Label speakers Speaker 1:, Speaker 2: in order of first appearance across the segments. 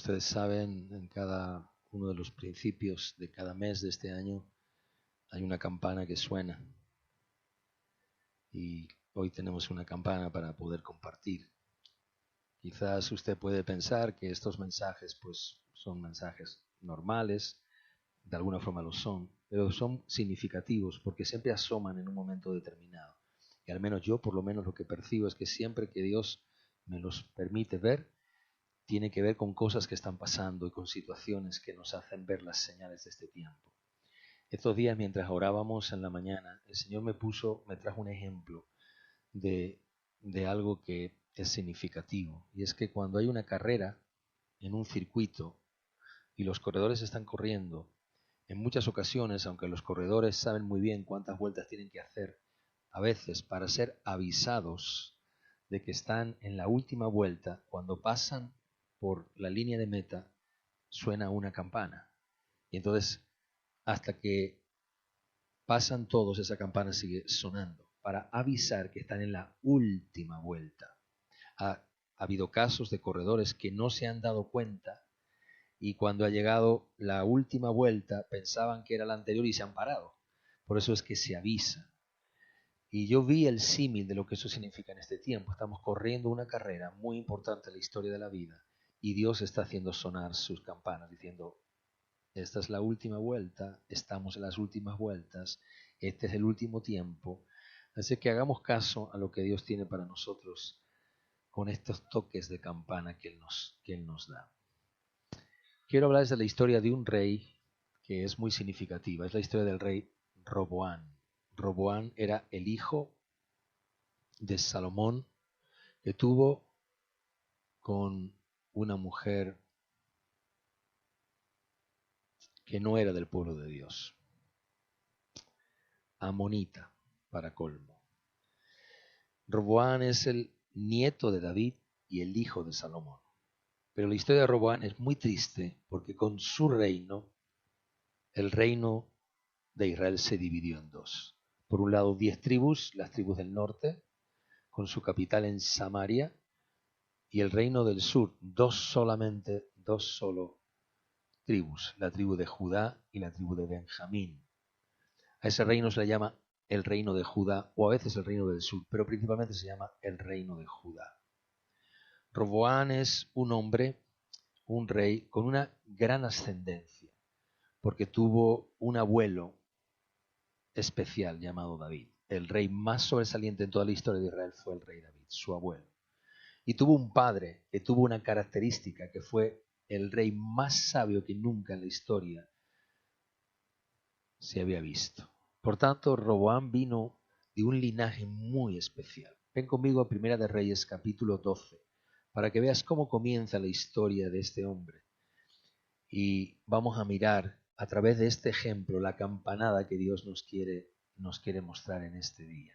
Speaker 1: ustedes saben, en cada uno de los principios de cada mes de este año hay una campana que suena. Y hoy tenemos una campana para poder compartir. Quizás usted puede pensar que estos mensajes pues son mensajes normales, de alguna forma lo son, pero son significativos porque siempre asoman en un momento determinado. Y al menos yo, por lo menos, lo que percibo es que siempre que Dios me los permite ver, tiene que ver con cosas que están pasando y con situaciones que nos hacen ver las señales de este tiempo. Estos días, mientras orábamos en la mañana, el Señor me trajo un ejemplo de algo que es significativo. Y es que cuando hay una carrera en un circuito y los corredores están corriendo, en muchas ocasiones, aunque los corredores saben muy bien cuántas vueltas tienen que hacer, a veces para ser avisados de que están en la última vuelta, cuando pasan por la línea de meta, suena una campana. Y entonces, hasta que pasan todos, esa campana sigue sonando para avisar que están en la última vuelta. Ha habido casos de corredores que no se han dado cuenta y cuando ha llegado la última vuelta pensaban que era la anterior y se han parado. Por eso es que se avisa. Y yo vi el símil de lo que eso significa en este tiempo. Estamos corriendo una carrera muy importante en la historia de la vida y Dios está haciendo sonar sus campanas diciendo: esta es la última vuelta, estamos en las últimas vueltas, este es el último tiempo. Así que hagamos caso a lo que Dios tiene para nosotros con estos toques de campana que Él nos da. Quiero hablarles de la historia de un rey que es muy significativa. Es la historia del rey Roboán. Roboán era el hijo de Salomón que tuvo con una mujer que no era del pueblo de Dios, amonita para colmo. Roboán es el nieto de David y el hijo de Salomón. Pero la historia de Roboán es muy triste porque con su reino, el reino de Israel se dividió en dos. Por un lado, 10 tribus, las tribus del norte, con su capital en Samaria, y el reino del sur, dos solo tribus, la tribu de Judá y la tribu de Benjamín. A ese reino se le llama el reino de Judá o a veces el reino del sur, pero principalmente se llama el reino de Judá. Roboán es un hombre, un rey con una gran ascendencia, porque tuvo un abuelo especial llamado David. El rey más sobresaliente en toda la historia de Israel fue el rey David, su abuelo. Y tuvo un padre que tuvo una característica, que fue el rey más sabio que nunca en la historia se había visto. Por tanto, Roboán vino de un linaje muy especial. Ven conmigo a Primera de Reyes, capítulo 12, para que veas cómo comienza la historia de este hombre. Y vamos a mirar a través de este ejemplo la campanada que Dios nos quiere mostrar en este día.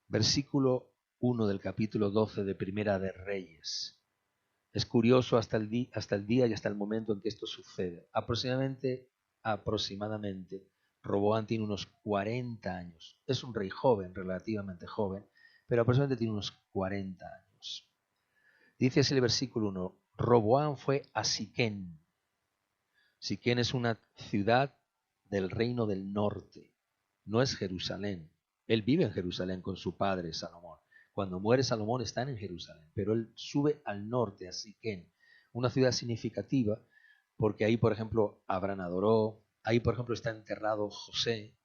Speaker 1: Versículo 1 del capítulo 12 de Primera de Reyes. Es curioso hasta el día y hasta el momento en que esto sucede. Aproximadamente, Roboán tiene unos 40 años. Es un rey joven, relativamente joven, pero aproximadamente tiene unos 40 años. Dice así el versículo 1, Roboán fue a Siquén. Siquén es una ciudad del reino del norte, no es Jerusalén. Él vive en Jerusalén con su padre Salomón. Cuando muere Salomón están en Jerusalén, pero él sube al norte, a Siquén, una ciudad significativa, porque ahí, por ejemplo, Abraham adoró, ahí, por ejemplo, está enterrado José.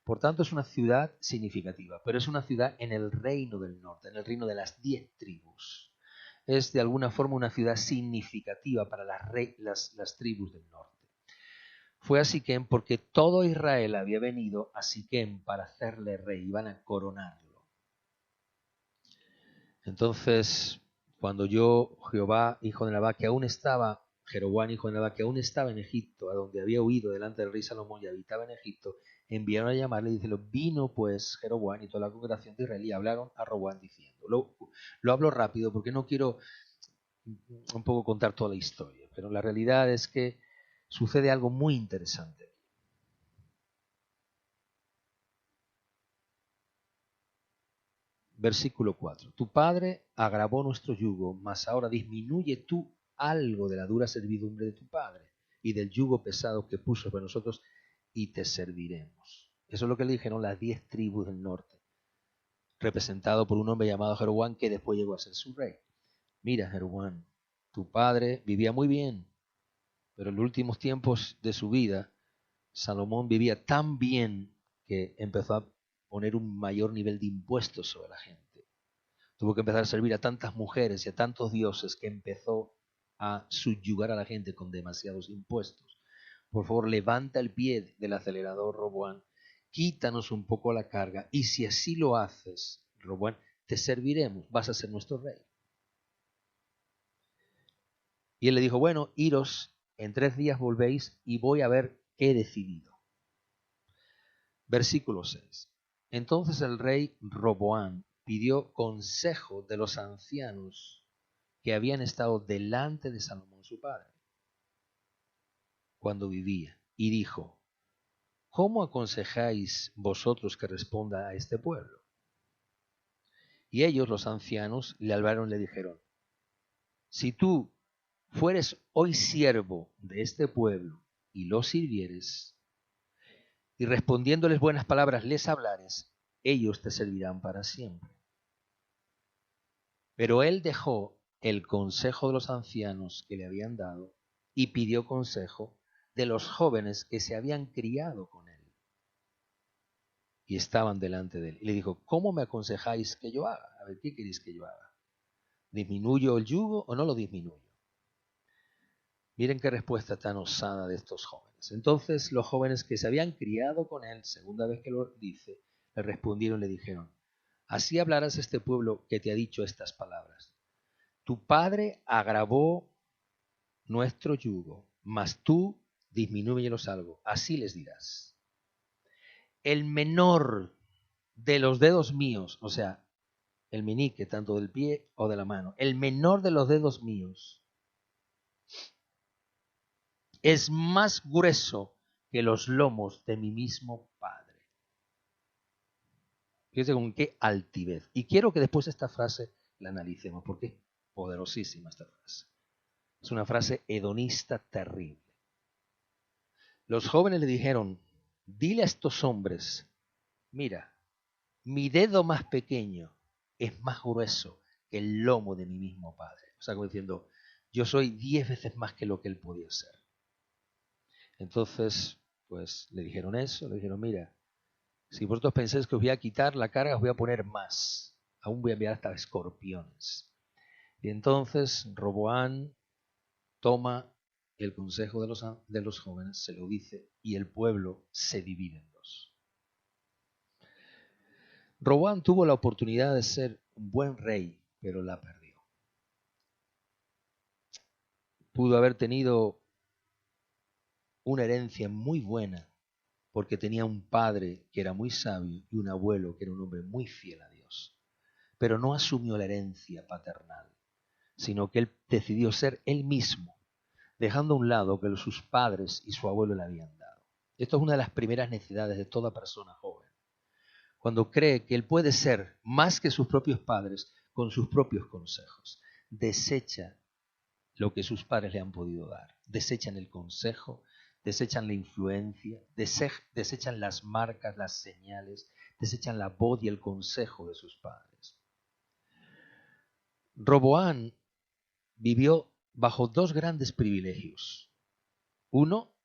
Speaker 1: Por tanto, es una ciudad significativa, pero es una ciudad en el reino del norte, en el reino de las 10 tribus. Es de alguna forma una ciudad significativa para las tribus del norte. Fue a Siquem porque todo Israel había venido a Siquem para hacerle rey, iban a coronarlo. Entonces, cuando Jehová, hijo de Nabat, que aún estaba, Jeroboam, hijo de Nabat, que aún estaba en Egipto, a donde había huido delante del rey Salomón y habitaba en Egipto, enviaron a llamarle y dijeron, vino pues Jeroboam y toda la congregación de Israel y hablaron a Roboam diciendo. Lo hablo rápido porque no quiero un poco contar toda la historia, pero la realidad es que sucede algo muy interesante. Versículo 4. Tu padre agravó nuestro yugo, mas ahora disminuye tú algo de la dura servidumbre de tu padre y del yugo pesado que puso sobre nosotros y te serviremos. Eso es lo que le dijeron las 10 tribus del norte, representado por un hombre llamado Jeroboam que después llegó a ser su rey. Mira, Jeroboam, tu padre vivía muy bien, pero en los últimos tiempos de su vida, Salomón vivía tan bien que empezó a poner un mayor nivel de impuestos sobre la gente. Tuvo que empezar a servir a tantas mujeres y a tantos dioses que empezó a subyugar a la gente con demasiados impuestos. Por favor, levanta el pie del acelerador, Roboam, quítanos un poco la carga, y si así lo haces, Roboam, te serviremos, vas a ser nuestro rey. Y él le dijo, bueno, iros, en 3 días volvéis y voy a ver qué he decidido. Versículo 6. Entonces el rey Roboam pidió consejo de los ancianos que habían estado delante de Salomón su padre cuando vivía, y dijo, ¿cómo aconsejáis vosotros que responda a este pueblo? Y ellos, los ancianos, le hablaron y le dijeron, si tú fueres hoy siervo de este pueblo y lo sirvieres, y respondiéndoles buenas palabras les hablares, ellos te servirán para siempre. Pero él dejó el consejo de los ancianos que le habían dado y pidió consejo de los jóvenes que se habían criado con él y estaban delante de él. Y le dijo, ¿cómo me aconsejáis que yo haga? A ver, ¿qué queréis que yo haga? ¿Disminuyo el yugo o no lo disminuyo? Miren qué respuesta tan osada de estos jóvenes. Entonces los jóvenes que se habían criado con él, segunda vez que lo dice, le respondieron y le dijeron, así hablarás a este pueblo que te ha dicho estas palabras. Tu padre agravó nuestro yugo, mas tú disminúyelos algo. Así les dirás. El menor de los dedos míos, o sea, el meñique, tanto del pie o de la mano, el menor de los dedos míos es más grueso que los lomos de mi mismo padre. Fíjense con qué altivez. Y quiero que después esta frase la analicemos, porque es poderosísima esta frase. Es una frase hedonista terrible. Los jóvenes le dijeron, dile a estos hombres, mira, mi dedo más pequeño es más grueso que el lomo de mi mismo padre. O sea, como diciendo, yo soy 10 veces más que lo que él podía ser. Entonces, pues le dijeron eso, le dijeron, mira, si vosotros pensáis que os voy a quitar la carga, os voy a poner más. Aún voy a enviar hasta escorpiones. Y entonces Roboam toma el consejo de los jóvenes, se lo dice, y el pueblo se divide en dos. Roboam tuvo la oportunidad de ser un buen rey, pero la perdió. Pudo haber tenido una herencia muy buena, porque tenía un padre que era muy sabio y un abuelo que era un hombre muy fiel a Dios. Pero no asumió la herencia paternal, sino que él decidió ser él mismo, dejando a un lado que sus padres y su abuelo le habían dado. Esto es una de las primeras necesidades de toda persona joven. Cuando cree que él puede ser más que sus propios padres con sus propios consejos, desecha lo que sus padres le han podido dar. Desechan el consejo, desechan la influencia, desechan las marcas, las señales, desechan la voz y el consejo de sus padres. Roboam vivió bajo 2 grandes privilegios. Uno,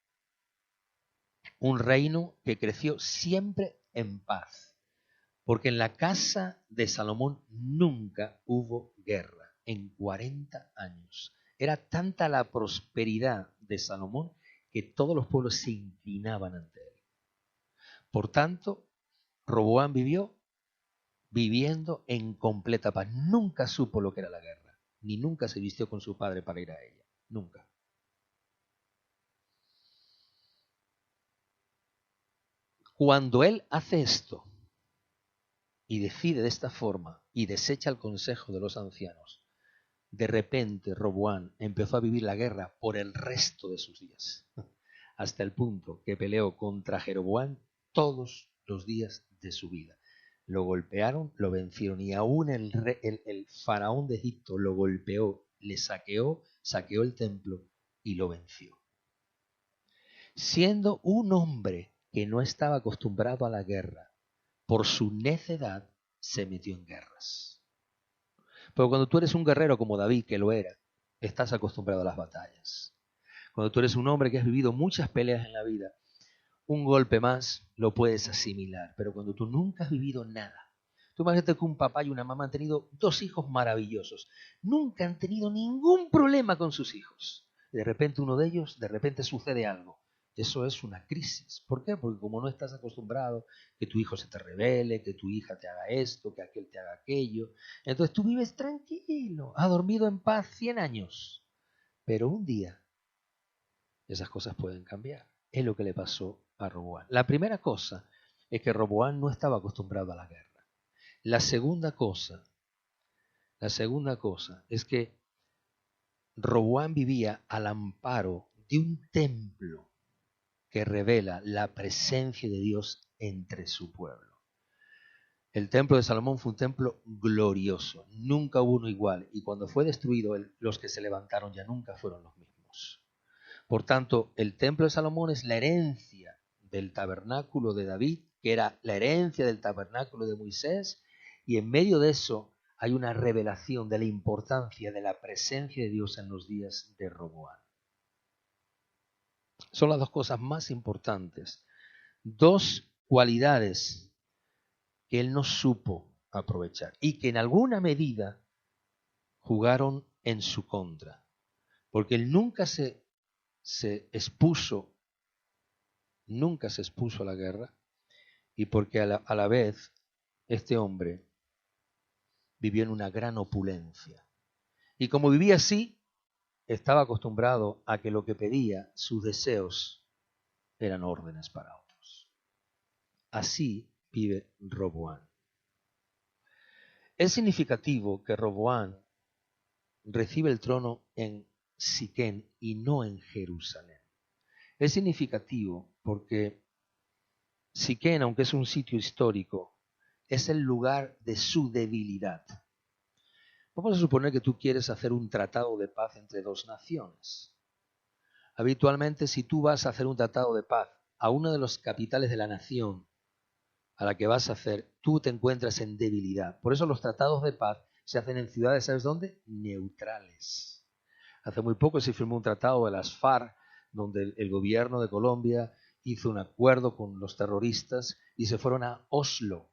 Speaker 1: un reino que creció siempre en paz, porque en la casa de Salomón nunca hubo guerra en 40 años. Era tanta la prosperidad de Salomón que todos los pueblos se inclinaban ante él. Por tanto, Roboam viviendo en completa paz. Nunca supo lo que era la guerra, ni nunca se vistió con su padre para ir a ella. Nunca. Cuando él hace esto y decide de esta forma y desecha el consejo de los ancianos, de repente Roboam empezó a vivir la guerra por el resto de sus días, hasta el punto que peleó contra Jeroboam todos los días de su vida. Lo golpearon, lo vencieron y aún el faraón de Egipto lo golpeó, le saqueó, saqueó el templo y lo venció. Siendo un hombre que no estaba acostumbrado a la guerra, por su necedad se metió en guerras. Pero cuando tú eres un guerrero como David, que lo era, estás acostumbrado a las batallas. Cuando tú eres un hombre que has vivido muchas peleas en la vida, un golpe más lo puedes asimilar. Pero cuando tú nunca has vivido nada, tú imagínate que un papá y una mamá han tenido 2 hijos maravillosos. Nunca han tenido ningún problema con sus hijos. De repente uno de ellos, de repente sucede algo. Eso es una crisis. ¿Por qué? Porque como no estás acostumbrado que tu hijo se te rebele, que tu hija te haga esto, que aquel te haga aquello, entonces tú vives tranquilo, has dormido en paz 100 años. Pero un día esas cosas pueden cambiar. Es lo que le pasó a Roboam. La primera cosa es que Roboam no estaba acostumbrado a la guerra. La segunda cosa es que Roboam vivía al amparo de un templo que revela la presencia de Dios entre su pueblo. El templo de Salomón fue un templo glorioso, nunca hubo uno igual, y cuando fue destruido, los que se levantaron ya nunca fueron los mismos. Por tanto, el templo de Salomón es la herencia del tabernáculo de David, que era la herencia del tabernáculo de Moisés, y en medio de eso hay una revelación de la importancia de la presencia de Dios en los días de Roboam. Son las 2 cosas más importantes, 2 cualidades que él no supo aprovechar y que en alguna medida jugaron en su contra, porque él nunca se expuso a la guerra, y porque a la vez este hombre vivió en una gran opulencia. Y como vivía así, estaba acostumbrado a que lo que pedía, sus deseos, eran órdenes para otros. Así vive Roboam. Es significativo que Roboam recibe el trono en Siquén y no en Jerusalén. Es significativo porque Siquén, aunque es un sitio histórico, es el lugar de su debilidad. Vamos a suponer que tú quieres hacer un tratado de paz entre 2 naciones. Habitualmente, si tú vas a hacer un tratado de paz a una de las capitales de la nación a la que vas a hacer, tú te encuentras en debilidad. Por eso los tratados de paz se hacen en ciudades, ¿sabes dónde? Neutrales. Hace muy poco se firmó un tratado de las FARC, donde el gobierno de Colombia hizo un acuerdo con los terroristas y se fueron a Oslo.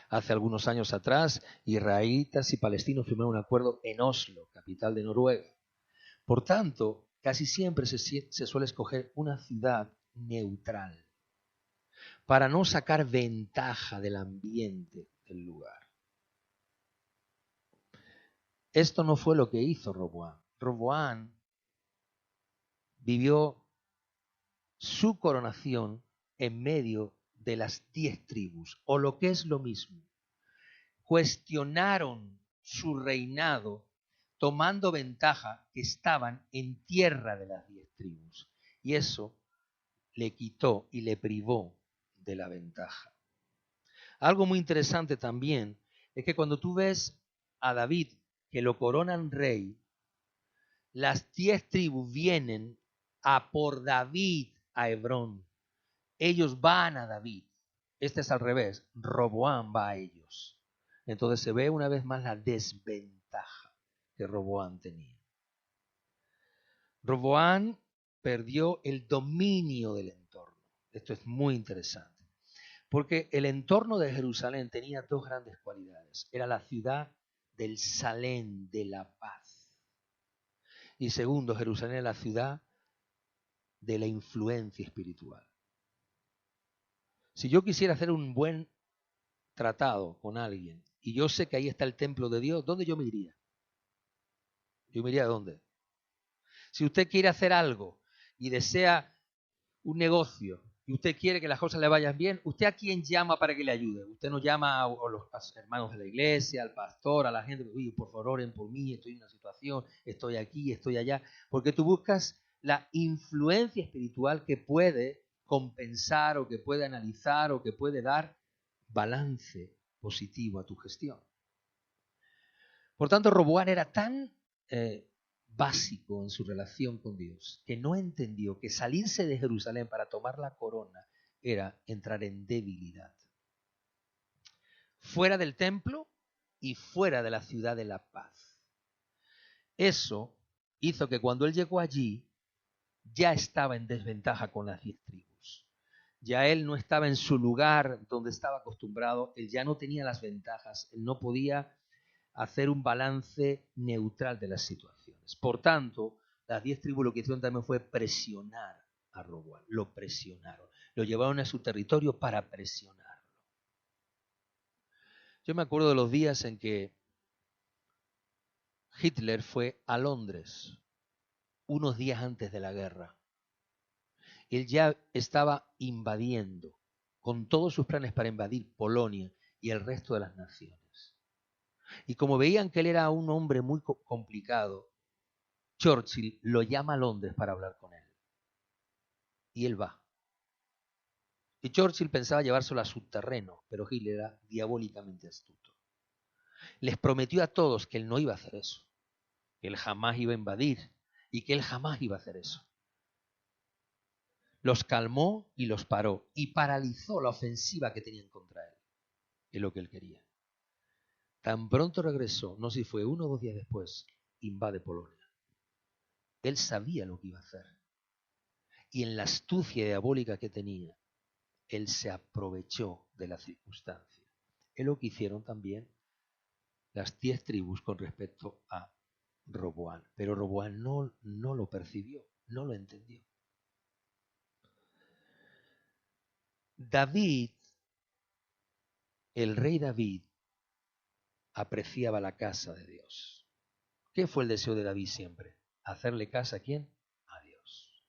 Speaker 1: Hace algunos años atrás, israelitas y palestinos firmaron un acuerdo en Oslo, capital de Noruega. Por tanto, casi siempre se suele escoger una ciudad neutral para no sacar ventaja del ambiente del lugar. Esto no fue lo que hizo Roboam. Roboam vivió su coronación en medio de las 10 tribus, o lo que es lo mismo. Cuestionaron su reinado tomando ventaja que estaban en tierra de las 10 tribus. Y eso le quitó y le privó de la ventaja. Algo muy interesante también es que cuando tú ves a David que lo coronan rey, las 10 tribus vienen a por David a Hebrón. Ellos van a David. Este es al revés. Roboam va a ellos. Entonces se ve una vez más la desventaja que Roboam tenía. Roboam perdió el dominio del entorno. Esto es muy interesante. Porque el entorno de Jerusalén tenía 2 grandes cualidades. Era la ciudad del Salén, de la paz. Y segundo, Jerusalén era la ciudad de la influencia espiritual. Si yo quisiera hacer un buen tratado con alguien y yo sé que ahí está el templo de Dios, ¿dónde yo me iría? ¿Yo me iría a dónde? Si usted quiere hacer algo y desea un negocio y usted quiere que las cosas le vayan bien, ¿usted a quién llama para que le ayude? Usted no llama a los hermanos de la iglesia, al pastor, a la gente, oye, por favor, oren por mí, estoy en una situación, estoy aquí, estoy allá, porque tú buscas la influencia espiritual que puede compensar o que puede analizar o que puede dar balance positivo a tu gestión. Por tanto, Roboam era tan básico en su relación con Dios, que no entendió que salirse de Jerusalén para tomar la corona era entrar en debilidad. Fuera del templo y fuera de la ciudad de la paz. Eso hizo que cuando él llegó allí, ya estaba en desventaja con las 10 tribus. Ya él no estaba en su lugar donde estaba acostumbrado, él ya no tenía las ventajas, él no podía hacer un balance neutral de las situaciones. Por tanto, las 10 tribus lo que hicieron también fue presionar a Roboam, lo presionaron, lo llevaron a su territorio para presionarlo. Yo me acuerdo de los días en que Hitler fue a Londres, unos días antes de la guerra. Él ya estaba invadiendo, con todos sus planes para invadir Polonia y el resto de las naciones. Y como veían que él era un hombre muy complicado, Churchill lo llama a Londres para hablar con él. Y él va. Y Churchill pensaba llevárselo a su terreno, pero Hitler era diabólicamente astuto. Les prometió a todos que él no iba a hacer eso, que él jamás iba a invadir y que él jamás iba a hacer eso. Los calmó y los paró y paralizó la ofensiva que tenían contra él. Es lo que él quería. Tan pronto regresó, no sé si fue 1 o 2 días después, invade Polonia. Él sabía lo que iba a hacer. Y en la astucia diabólica que tenía, él se aprovechó de la circunstancia. Es lo que hicieron también las 10 tribus con respecto a Roboam. Pero Roboam no lo percibió, no lo entendió. David, el rey David, apreciaba la casa de Dios. ¿Qué fue el deseo de David siempre? ¿Hacerle casa a quién? A Dios.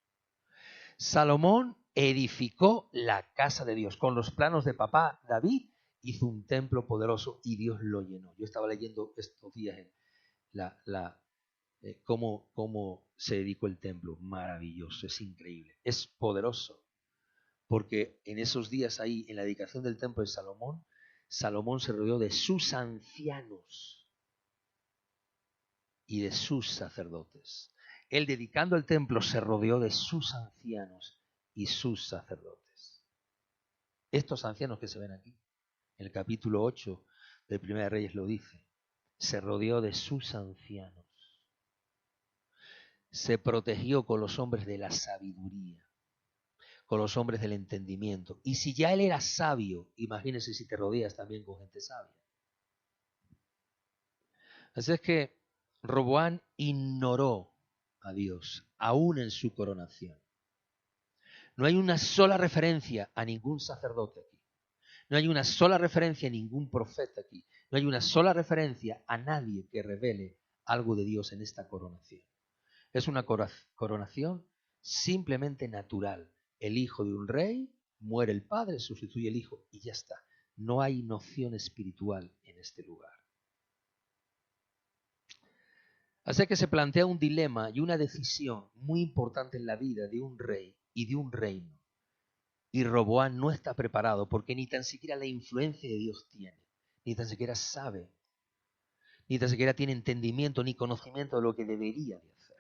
Speaker 1: Salomón edificó la casa de Dios. Con los planos de papá David hizo un templo poderoso y Dios lo llenó. Yo estaba leyendo estos días en cómo se dedicó el templo. Maravilloso, es increíble, es poderoso. Porque en esos días ahí, en la dedicación del templo de Salomón, Salomón se rodeó de sus ancianos y de sus sacerdotes. Él, dedicando el templo, se rodeó de sus ancianos y sus sacerdotes. Estos ancianos que se ven aquí, en el capítulo 8 de Primera de Reyes lo dice, se rodeó de sus ancianos. Se protegió con los hombres de la sabiduría, con los hombres del entendimiento. Y si ya él era sabio, imagínense si te rodeas también con gente sabia. Así es que Roboam ignoró a Dios, aún en su coronación. No hay una sola referencia a ningún sacerdote aquí. No hay una sola referencia a ningún profeta aquí. No hay una sola referencia a nadie que revele algo de Dios en esta coronación. Es una coronación simplemente natural. El hijo de un rey, muere el padre, sustituye el hijo y ya está. No hay noción espiritual en este lugar. Así que se plantea un dilema y una decisión muy importante en la vida de un rey y de un reino. Y Roboam no está preparado porque ni tan siquiera la influencia de Dios tiene, ni tan siquiera sabe, ni tan siquiera tiene entendimiento ni conocimiento de lo que debería de hacer.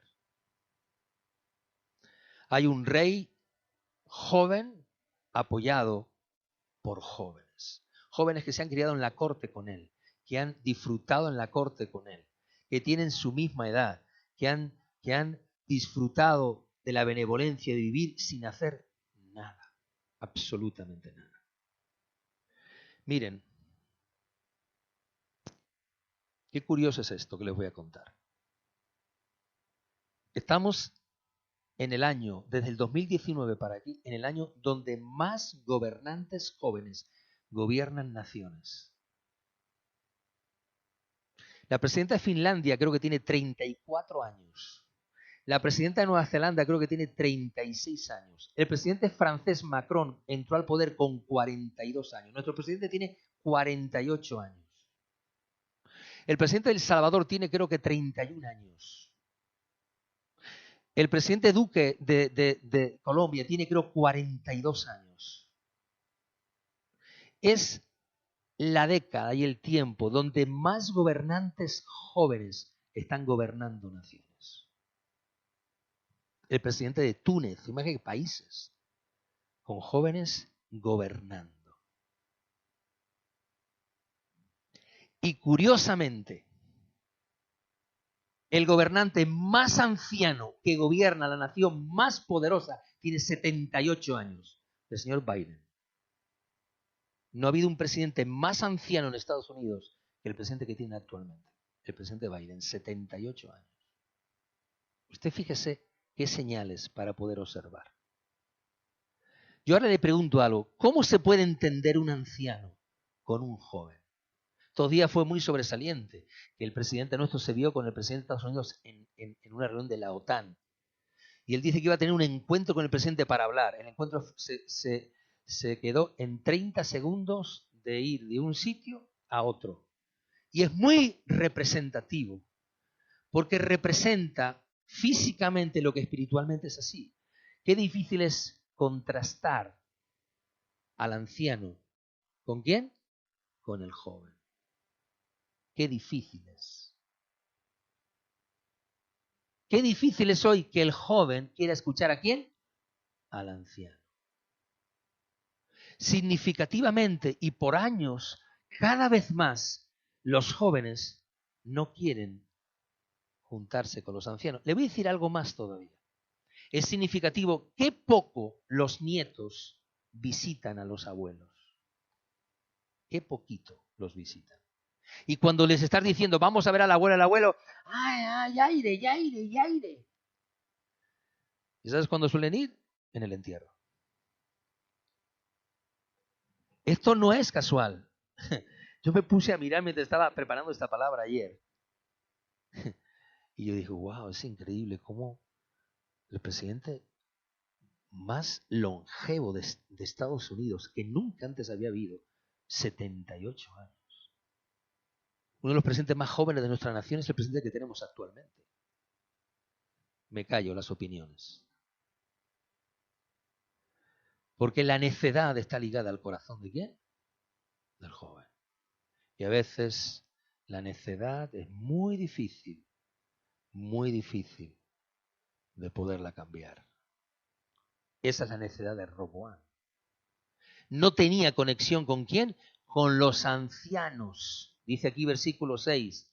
Speaker 1: Hay un rey joven apoyado por jóvenes. Jóvenes que se han criado en la corte con él, que han disfrutado en la corte con él, que tienen su misma edad, que han disfrutado de la benevolencia de vivir sin hacer nada, absolutamente nada. Miren, qué curioso es esto que les voy a contar. Estamos en el año, desde el 2019 para aquí, en el año donde más gobernantes jóvenes gobiernan naciones. La presidenta de Finlandia creo que tiene 34 años. La presidenta de Nueva Zelanda creo que tiene 36 años. El presidente francés Macron entró al poder con 42 años. Nuestro presidente tiene 48 años. El presidente de El Salvador tiene creo que 31 años. El presidente Duque de Colombia tiene creo 42 años. Es la década y el tiempo donde más gobernantes jóvenes están gobernando naciones. el presidente de Túnez, imagínate países, con jóvenes gobernando. Y curiosamente, el gobernante más anciano que gobierna la nación más poderosa tiene 78 años, el señor Biden. No ha habido un presidente más anciano en Estados Unidos que el presidente que tiene actualmente, el presidente Biden, 78 años. Usted fíjese qué señales para poder observar. Yo ahora le pregunto algo, ¿cómo se puede entender un anciano con un joven? Todavía fue muy sobresaliente que el presidente nuestro se vio con el presidente de Estados Unidos en una reunión de la OTAN. Y él dice que iba a tener un encuentro con el presidente para hablar. El encuentro se quedó en 30 segundos de ir de un sitio a otro. Y es muy representativo, porque representa físicamente lo que espiritualmente es así. Qué difícil es contrastar al anciano. ¿Con quién? Con el joven. Qué difícil es. Qué difícil es hoy que el joven quiera escuchar ¿a quién? Al anciano. Significativamente y por años, cada vez más, los jóvenes no quieren juntarse con los ancianos. Le voy a decir algo más todavía. Es significativo qué poco los nietos visitan a los abuelos. Qué poquito los visitan. Y cuando les estás diciendo, vamos a ver al abuelo, ¡ay, aire, ya aire, ya aire! ¿Y sabes cuándo suelen ir? En el entierro. Esto no es casual. Yo me puse a mirar mientras estaba preparando esta palabra ayer. Y yo dije, wow, es increíble cómo el presidente más longevo de Estados Unidos, que nunca antes había habido, 78 años. Uno de los presidentes más jóvenes de nuestra nación es el presidente que tenemos actualmente. Me callo las opiniones. Porque la necedad está ligada al corazón ¿de quién? Del joven. Y a veces la necedad es muy difícil de poderla cambiar. Esa es la necedad de Roboam. No tenía conexión ¿con quién? Con los ancianos. Dice aquí versículo 6.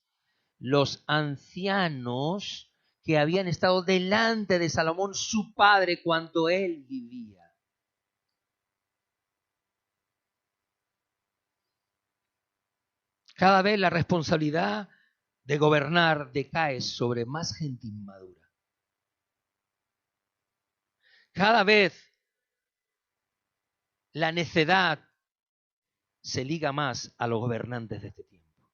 Speaker 1: Los ancianos que habían estado delante de Salomón, su padre, cuando él vivía. Cada vez la responsabilidad de gobernar decae sobre más gente inmadura. Cada vez la necedad se liga más a los gobernantes de este tiempo.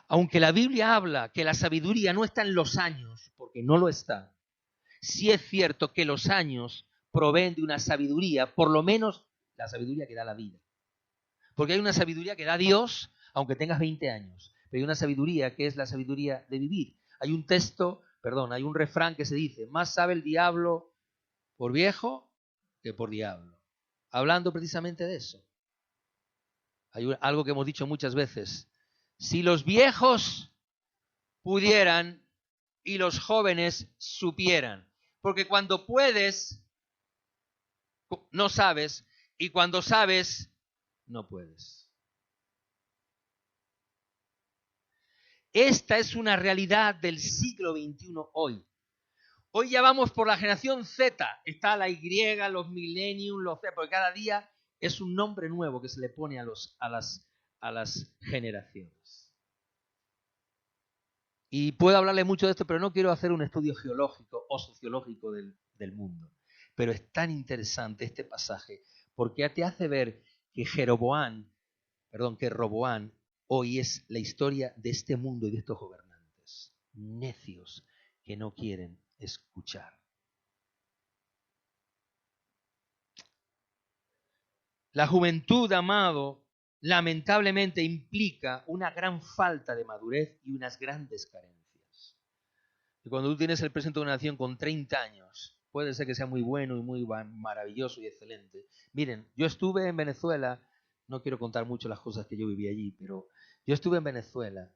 Speaker 1: Aunque la Biblia habla que la sabiduría no está en los años, porque no lo está, sí es cierto que los años proveen de una sabiduría, por lo menos la sabiduría que da la vida. Porque hay una sabiduría que da Dios, aunque tengas 20 años. Pero hay una sabiduría que es la sabiduría de vivir. Hay un refrán que se dice, más sabe el diablo por viejo que por diablo. Hablando precisamente de eso. Hay algo que hemos dicho muchas veces. Si los viejos pudieran y los jóvenes supieran. Porque cuando puedes, no sabes, y cuando sabes, no puedes. Esta es una realidad del siglo XXI hoy. Hoy ya vamos por la generación Z. Está la Y, los millennium, los Z, porque cada día es un nombre nuevo que se le pone a las generaciones. Y puedo hablarle mucho de esto, pero no quiero hacer un estudio geológico o sociológico del mundo. Pero es tan interesante este pasaje, porque te hace ver que Roboam hoy es la historia de este mundo y de estos gobernantes. Necios que no quieren escuchar. La juventud, amado, lamentablemente implica una gran falta de madurez y unas grandes carencias. Y cuando tú tienes el presidente de una nación con 30 años, puede ser que sea muy bueno y muy maravilloso y excelente. Miren, yo estuve en Venezuela, no quiero contar mucho las cosas que yo viví allí, pero yo estuve en Venezuela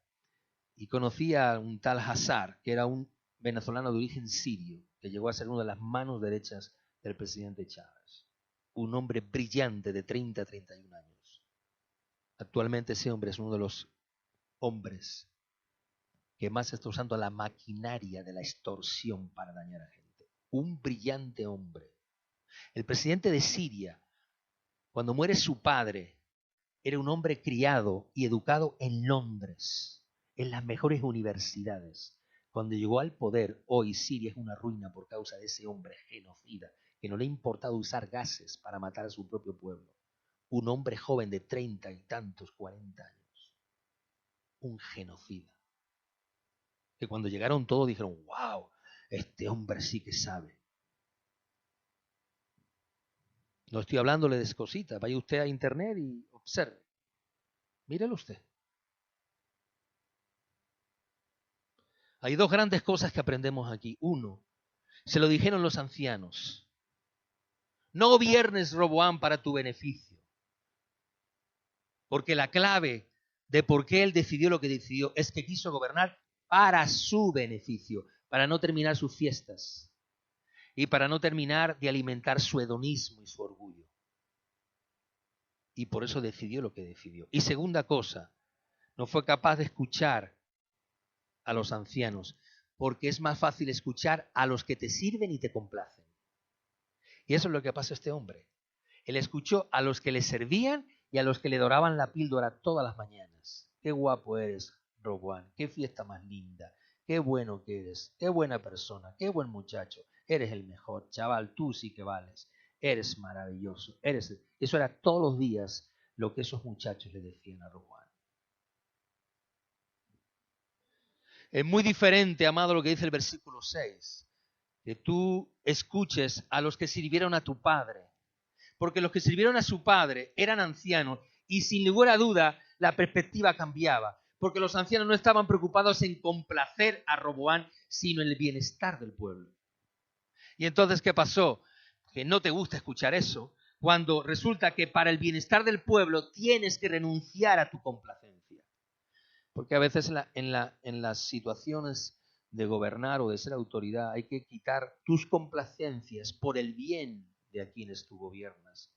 Speaker 1: y conocí a un tal Hazar, que era un venezolano de origen sirio, que llegó a ser una de las manos derechas del presidente Chávez. Un hombre brillante de 30 a 31 años. Actualmente ese hombre es uno de los hombres que más está usando la maquinaria de la extorsión para dañar a gente. Un brillante hombre. El presidente de Siria, cuando muere su padre, era un hombre criado y educado en Londres, en las mejores universidades. Cuando llegó al poder, hoy Siria es una ruina por causa de ese hombre genocida, que no le ha importado usar gases para matar a su propio pueblo. Un hombre joven de 30 y tantos, 40 años. Un genocida. Que cuando llegaron todos dijeron, wow, este hombre sí que sabe. No estoy hablándole de cositas, vaya usted a internet y observe. Mírelo usted. Hay dos grandes cosas que aprendemos aquí. Uno, se lo dijeron los ancianos. No gobiernes, Roboam, para tu beneficio. Porque la clave de por qué él decidió lo que decidió es que quiso gobernar para su beneficio, para no terminar sus fiestas y para no terminar de alimentar su hedonismo y su orgullo. Y por eso decidió lo que decidió. Y segunda cosa, no fue capaz de escuchar a los ancianos, porque es más fácil escuchar a los que te sirven y te complacen. Y eso es lo que pasa a este hombre. Él escuchó a los que le servían y a los que le doraban la píldora todas las mañanas. Qué guapo eres, Roboam, qué fiesta más linda, qué bueno que eres, qué buena persona, qué buen muchacho, eres el mejor, chaval, tú sí que vales, eres maravilloso, eres... Eso era todos los días lo que esos muchachos le decían a Roboam. Es muy diferente, amado, lo que dice el versículo 6, que tú escuches a los que sirvieron a tu padre, porque los que sirvieron a su padre eran ancianos y sin ninguna duda la perspectiva cambiaba, porque los ancianos no estaban preocupados en complacer a Roboam, sino en el bienestar del pueblo. Y entonces, ¿qué pasó? Que no te gusta escuchar eso, cuando resulta que para el bienestar del pueblo tienes que renunciar a tu complacencia. Porque a veces en las situaciones de gobernar o de ser autoridad hay que quitar tus complacencias por el bien de a quienes tú gobiernas.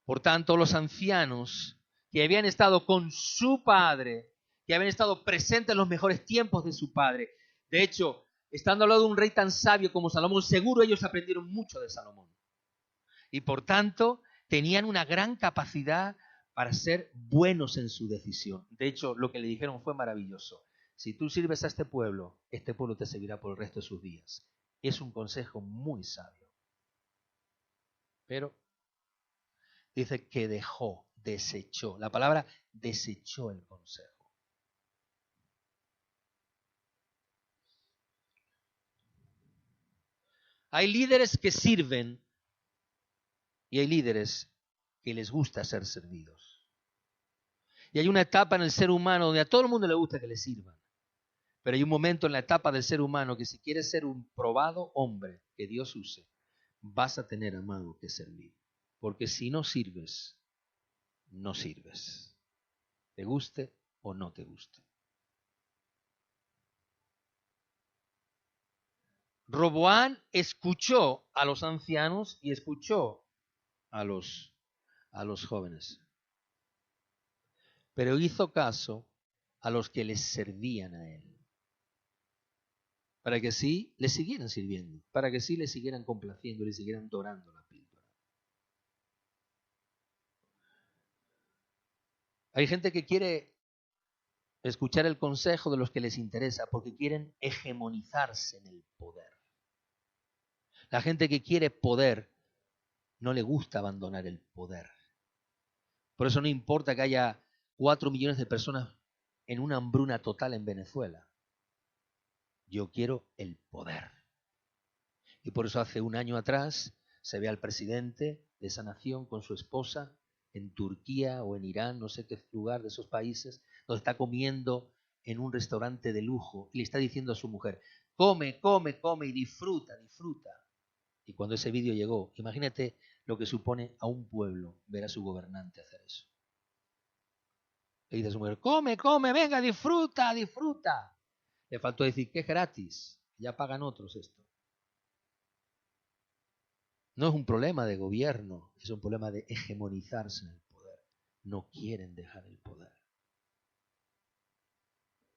Speaker 1: Por tanto, los ancianos que habían estado con su padre, que habían estado presentes en los mejores tiempos de su padre, de hecho, estando al lado de un rey tan sabio como Salomón, seguro ellos aprendieron mucho de Salomón. Y por tanto, tenían una gran capacidad para ser buenos en su decisión. De hecho, lo que le dijeron fue maravilloso. Si tú sirves a este pueblo te servirá por el resto de sus días. Es un consejo muy sabio. Pero dice que desechó. La palabra desechó el consejo. Hay líderes que sirven y hay líderes que les gusta ser servidos. Y hay una etapa en el ser humano donde a todo el mundo le gusta que le sirvan. Pero hay un momento en la etapa del ser humano que si quieres ser un probado hombre que Dios use, vas a tener, amado, que servir. Porque si no sirves, no sirves. Te guste o no te guste. Roboam escuchó a los ancianos y escuchó a los jóvenes. Pero hizo caso a los que les servían a él. Para que sí le siguieran sirviendo, para que sí le siguieran complaciendo, le siguieran dorando la píldora. Hay gente que quiere escuchar el consejo de los que les interesa porque quieren hegemonizarse en el poder. La gente que quiere poder no le gusta abandonar el poder. Por eso no importa que haya 4 millones de personas en una hambruna total en Venezuela. Yo quiero el poder. Y por eso hace un año atrás se ve al presidente de esa nación con su esposa en Turquía o en Irán, no sé qué lugar de esos países, donde está comiendo en un restaurante de lujo y le está diciendo a su mujer, come, come, come y disfruta, disfruta. Y cuando ese vídeo llegó, imagínate lo que supone a un pueblo ver a su gobernante hacer eso. Le dice a su mujer, come, come, venga, disfruta, disfruta. Le faltó decir que es gratis, ya pagan otros esto. No es un problema de gobierno, es un problema de hegemonizarse en el poder. No quieren dejar el poder.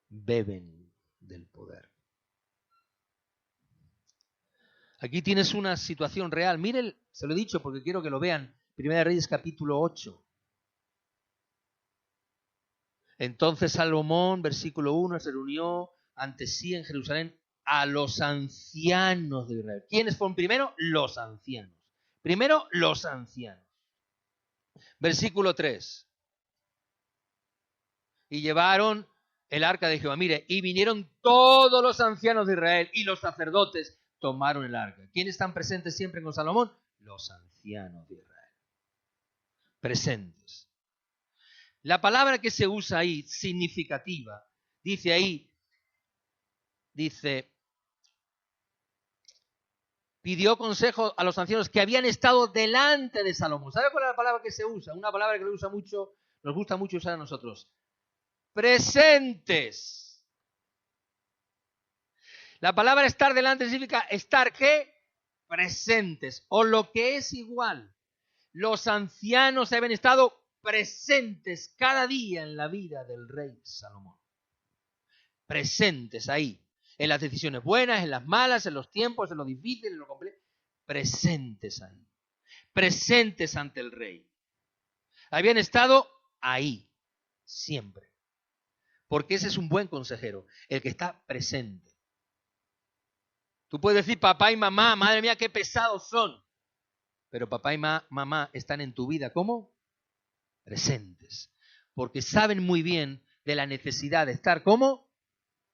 Speaker 1: Beben del poder. Aquí tienes una situación real. Miren, se lo he dicho porque quiero que lo vean. Primera de Reyes capítulo 8. Entonces Salomón, versículo 1, se reunió ante sí en Jerusalén a los ancianos de Israel. ¿Quiénes fueron primero? Los ancianos. Primero, los ancianos. Versículo 3. Y llevaron el arca de Jehová. Mire, y vinieron todos los ancianos de Israel y los sacerdotes tomaron el arca. ¿Quiénes están presentes siempre con Salomón? Los ancianos de Israel. Presentes. La palabra que se usa ahí, significativa, dice ahí, pidió consejo a los ancianos que habían estado delante de Salomón. ¿Sabe cuál es la palabra que se usa? Una palabra que nos gusta mucho usar a nosotros. Presentes. La palabra estar delante significa estar, ¿qué? Presentes. O lo que es igual. Los ancianos habían estado presentes cada día en la vida del rey Salomón. Presentes ahí. En las decisiones buenas, en las malas, en los tiempos, en lo difícil, en lo complejo. Presentes ahí. Presentes ante el rey. Habían estado ahí. Siempre. Porque ese es un buen consejero. El que está presente. Tú puedes decir papá y mamá, madre mía, qué pesados son. Pero papá y mamá están en tu vida, ¿cómo? Presentes. Porque saben muy bien de la necesidad de estar, ¿cómo?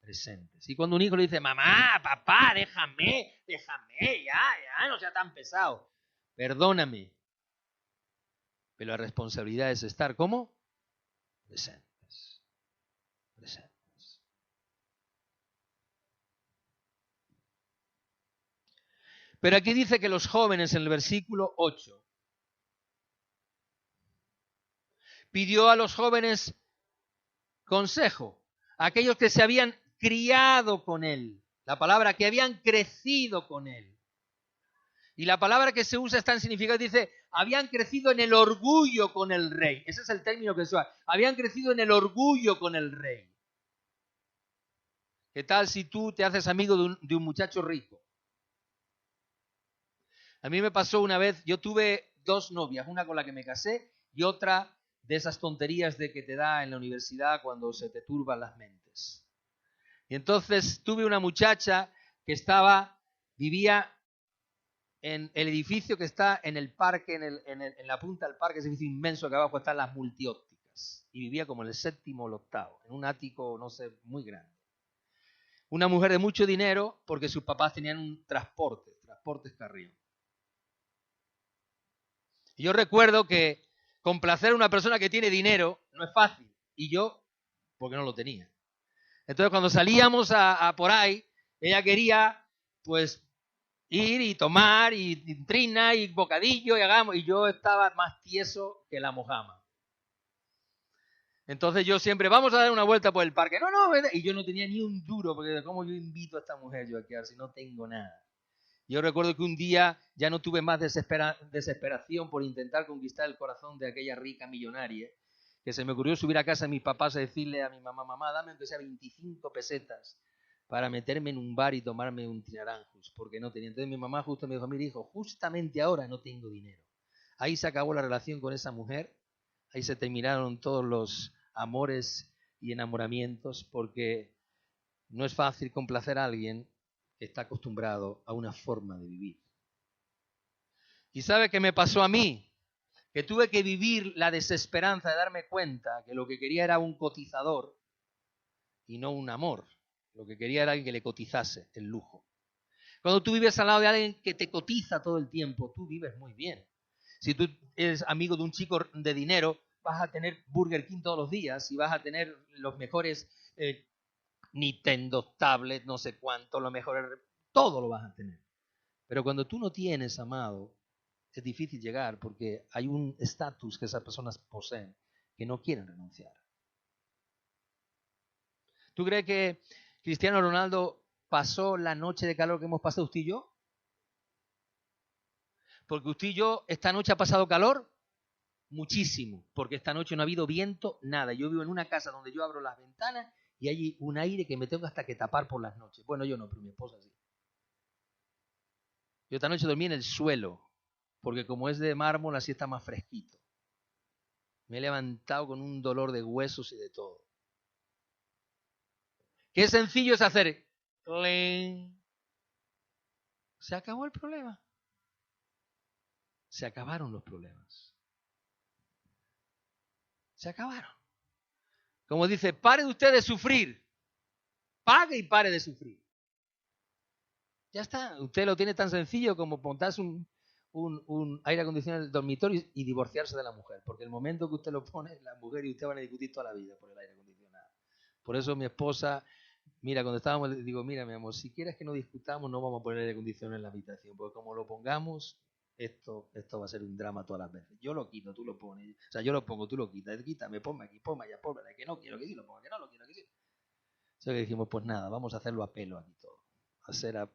Speaker 1: Presentes. Y cuando un hijo le dice, mamá, papá, déjame, ya, no sea tan pesado. Perdóname. Pero la responsabilidad es estar, ¿cómo? Presentes. Presentes. Pero aquí dice que los jóvenes en el versículo 8 pidió a los jóvenes consejo, a aquellos que se habían criado con él, la palabra que habían crecido con él. Y la palabra que se usa está en significado, dice, habían crecido en el orgullo con el rey. Ese es el término que se usa. Habían crecido en el orgullo con el rey. ¿Qué tal si tú te haces amigo de un muchacho rico? A mí me pasó una vez, yo tuve dos novias, una con la que me casé y otra de esas tonterías de que te da en la universidad cuando se te turban las mentes. Y entonces tuve una muchacha que vivía en el edificio que está en el parque, en la punta del parque, ese edificio inmenso que abajo están las multiópticas. Y vivía como en el séptimo o el octavo, en un ático, no sé, muy grande. Una mujer de mucho dinero porque sus papás tenían un transportes Carrión. Y yo recuerdo que complacer a una persona que tiene dinero no es fácil. Y yo, porque no lo tenía. Entonces cuando salíamos a por ahí, ella quería, pues, ir y tomar y trina y bocadillo y yo estaba más tieso que la mojama. Entonces yo siempre, vamos a dar una vuelta por el parque. No, y yo no tenía ni un duro, porque ¿cómo yo invito a esta mujer yo a quedar si no tengo nada? Yo recuerdo que un día ya no tuve más desesperación por intentar conquistar el corazón de aquella rica millonaria, que se me ocurrió subir a casa de mis papás a decirle a mi mamá, dame aunque sea 25 pesetas para meterme en un bar y tomarme un naranjos, porque no tenía. Entonces mi mamá justo me dijo, mira hijo, justamente ahora no tengo dinero. Ahí se acabó la relación con esa mujer, ahí se terminaron todos los amores y enamoramientos, porque no es fácil complacer a alguien que está acostumbrado a una forma de vivir. ¿Y sabe qué me pasó a mí? Que tuve que vivir la desesperanza de darme cuenta que lo que quería era un cotizador y no un amor. Lo que quería era alguien que le cotizase el lujo. Cuando tú vives al lado de alguien que te cotiza todo el tiempo, tú vives muy bien. Si tú eres amigo de un chico de dinero, vas a tener Burger King todos los días y vas a tener los mejores Nintendo, tablet, no sé cuánto, lo mejor, todo lo vas a tener. Pero cuando tú no tienes, amado, es difícil llegar porque hay un estatus que esas personas poseen que no quieren renunciar. ¿Tú crees que Cristiano Ronaldo pasó la noche de calor que hemos pasado usted y yo? Porque usted y yo, esta noche ha pasado calor muchísimo, porque esta noche no ha habido viento, nada. Yo vivo en una casa donde yo abro las ventanas y hay un aire que me tengo hasta que tapar por las noches. Bueno, yo no, pero mi esposa sí. Yo esta noche dormí en el suelo, porque como es de mármol, así está más fresquito. Me he levantado con un dolor de huesos y de todo. Qué sencillo es hacer. Se acabó el problema. Se acabaron los problemas. Se acabaron. Como dice, pare usted de sufrir. Pague y pare de sufrir. Ya está. Usted lo tiene tan sencillo como montarse un aire acondicionado en el dormitorio y divorciarse de la mujer. Porque el momento que usted lo pone, la mujer y usted van a discutir toda la vida por el aire acondicionado. Por eso mi esposa, mira, cuando estábamos, le digo, mira, mi amor, si quieres que no discutamos, no vamos a poner aire acondicionado en la habitación. Porque como lo pongamos, esto va a ser un drama todas las veces. Yo lo quito, tú lo pones. O sea, yo lo pongo, tú lo quitas. Quítame, ponme aquí, ponme allá, ponme allá. Que no quiero, que sí lo ponga, que no lo quiero, que sí. Entonces que dijimos, pues nada, vamos a hacerlo a pelo aquí todo. Hacer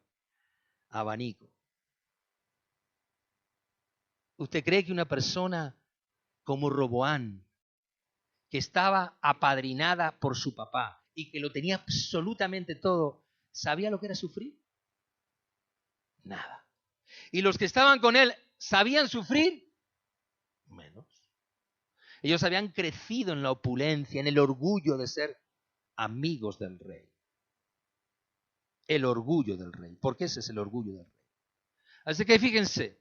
Speaker 1: abanico. ¿Usted cree que una persona como Roboán, que estaba apadrinada por su papá y que lo tenía absolutamente todo, sabía lo que era sufrir? Nada. ¿Y los que estaban con él sabían sufrir? Menos. Ellos habían crecido en la opulencia, en el orgullo de ser amigos del rey. El orgullo del rey, porque ese es el orgullo del rey. Así que fíjense,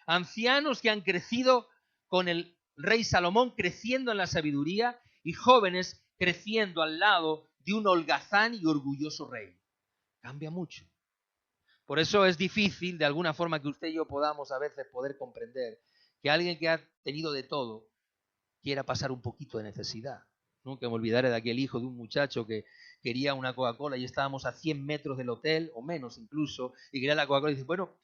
Speaker 1: ancianos que han crecido con el rey Salomón, creciendo en la sabiduría, y jóvenes creciendo al lado de un holgazán y orgulloso rey. Cambia mucho. Por eso es difícil, de alguna forma, que usted y yo podamos a veces poder comprender que alguien que ha tenido de todo quiera pasar un poquito de necesidad. Nunca me olvidaré de aquel hijo de un muchacho que quería una Coca-Cola y estábamos a 100 metros del hotel, o menos incluso, y quería la Coca-Cola y dice, bueno,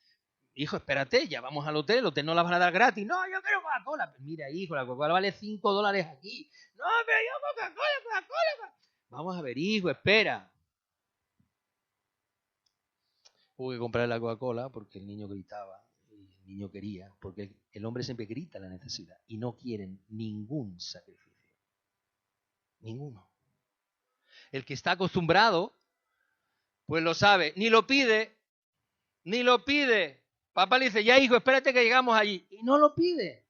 Speaker 1: hijo, espérate, ya vamos al hotel, el hotel no la van a dar gratis. No, yo quiero Coca-Cola. Pues mira, hijo, la Coca-Cola vale $5 aquí. No, pero yo Coca-Cola, Coca-Cola. Vamos a ver, hijo, espera. Hubo que comprarle la Coca-Cola porque el niño gritaba, y el niño quería, porque el hombre siempre grita la necesidad y no quieren ningún sacrificio. Ninguno. El que está acostumbrado, pues lo sabe, ni lo pide, ni lo pide. Papá le dice, ya hijo, espérate que llegamos allí. Y no lo pide.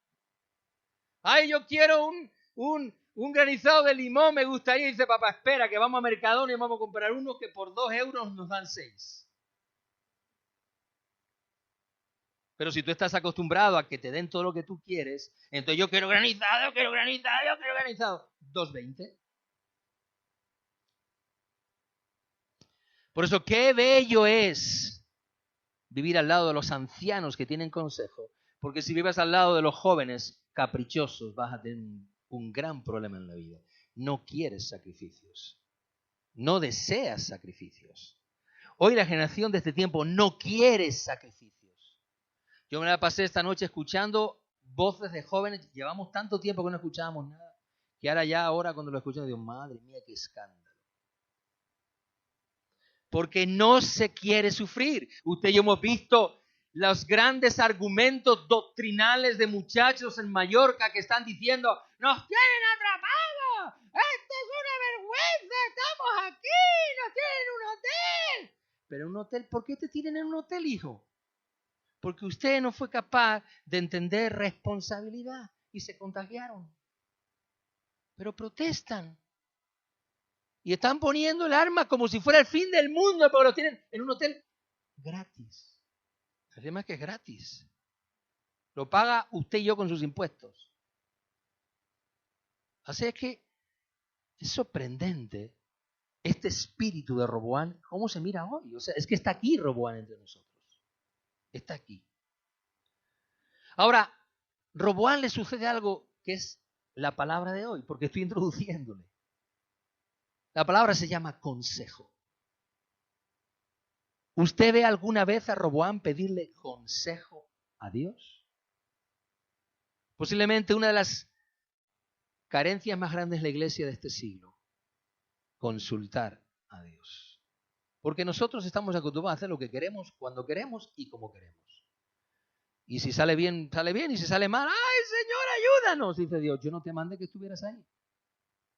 Speaker 1: Ay, yo quiero un granizado de limón, me gustaría. Y dice, papá, espera, que vamos a Mercadona y vamos a comprar uno que por 2 euros nos dan 6. Pero si tú estás acostumbrado a que te den todo lo que tú quieres, entonces yo quiero granizado, yo quiero granizado, yo quiero granizado. 2,20. Por eso, qué bello es vivir al lado de los ancianos que tienen consejo. Porque si vives al lado de los jóvenes caprichosos, vas a tener un gran problema en la vida. No quieres sacrificios. No deseas sacrificios. Hoy la generación de este tiempo no quiere sacrificios. Yo me la pasé esta noche escuchando voces de jóvenes. Llevamos tanto tiempo que no escuchábamos nada, que ahora cuando lo escuchamos digo, madre mía, qué escándalo. Porque no se quiere sufrir. Usted y yo hemos visto los grandes argumentos doctrinales de muchachos en Mallorca que están diciendo, nos tienen atrapados, esto es una vergüenza, estamos aquí, nos tienen en un hotel. Pero un hotel, ¿por qué te tienen en un hotel, hijo? Porque usted no fue capaz de entender responsabilidad y se contagiaron. Pero protestan. Y están poniendo el arma como si fuera el fin del mundo, porque lo tienen en un hotel gratis. El tema es que es gratis. Lo paga usted y yo con sus impuestos. Así es que es sorprendente este espíritu de Roboán, cómo se mira hoy. O sea, es que está aquí Roboán entre nosotros. Está aquí. Ahora, Roboán le sucede algo que es la palabra de hoy, porque estoy introduciéndole. La palabra se llama consejo. ¿Usted ve alguna vez a Roboán pedirle consejo a Dios? Posiblemente una de las carencias más grandes de la iglesia de este siglo, consultar a Dios. Porque nosotros estamos acostumbrados a hacer lo que queremos, cuando queremos y como queremos. Y si sale bien, sale bien. Y si sale mal, ¡ay, Señor, ayúdanos! Dice Dios, yo no te mandé que estuvieras ahí.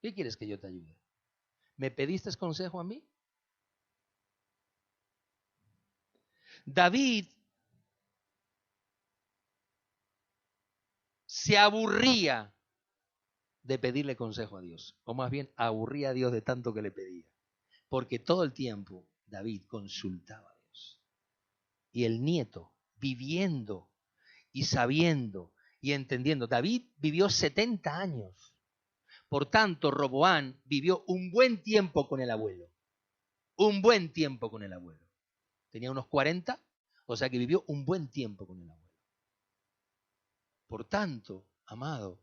Speaker 1: ¿Qué quieres que yo te ayude? ¿Me pediste consejo a mí? David se aburría de pedirle consejo a Dios. O más bien, aburría a Dios de tanto que le pedía. Porque todo el tiempo David consultaba a Dios. Y el nieto, viviendo y sabiendo y entendiendo. David vivió 70 años. Por tanto, Roboán vivió un buen tiempo con el abuelo. Un buen tiempo con el abuelo. Tenía unos 40, o sea que vivió un buen tiempo con el abuelo. Por tanto, amado,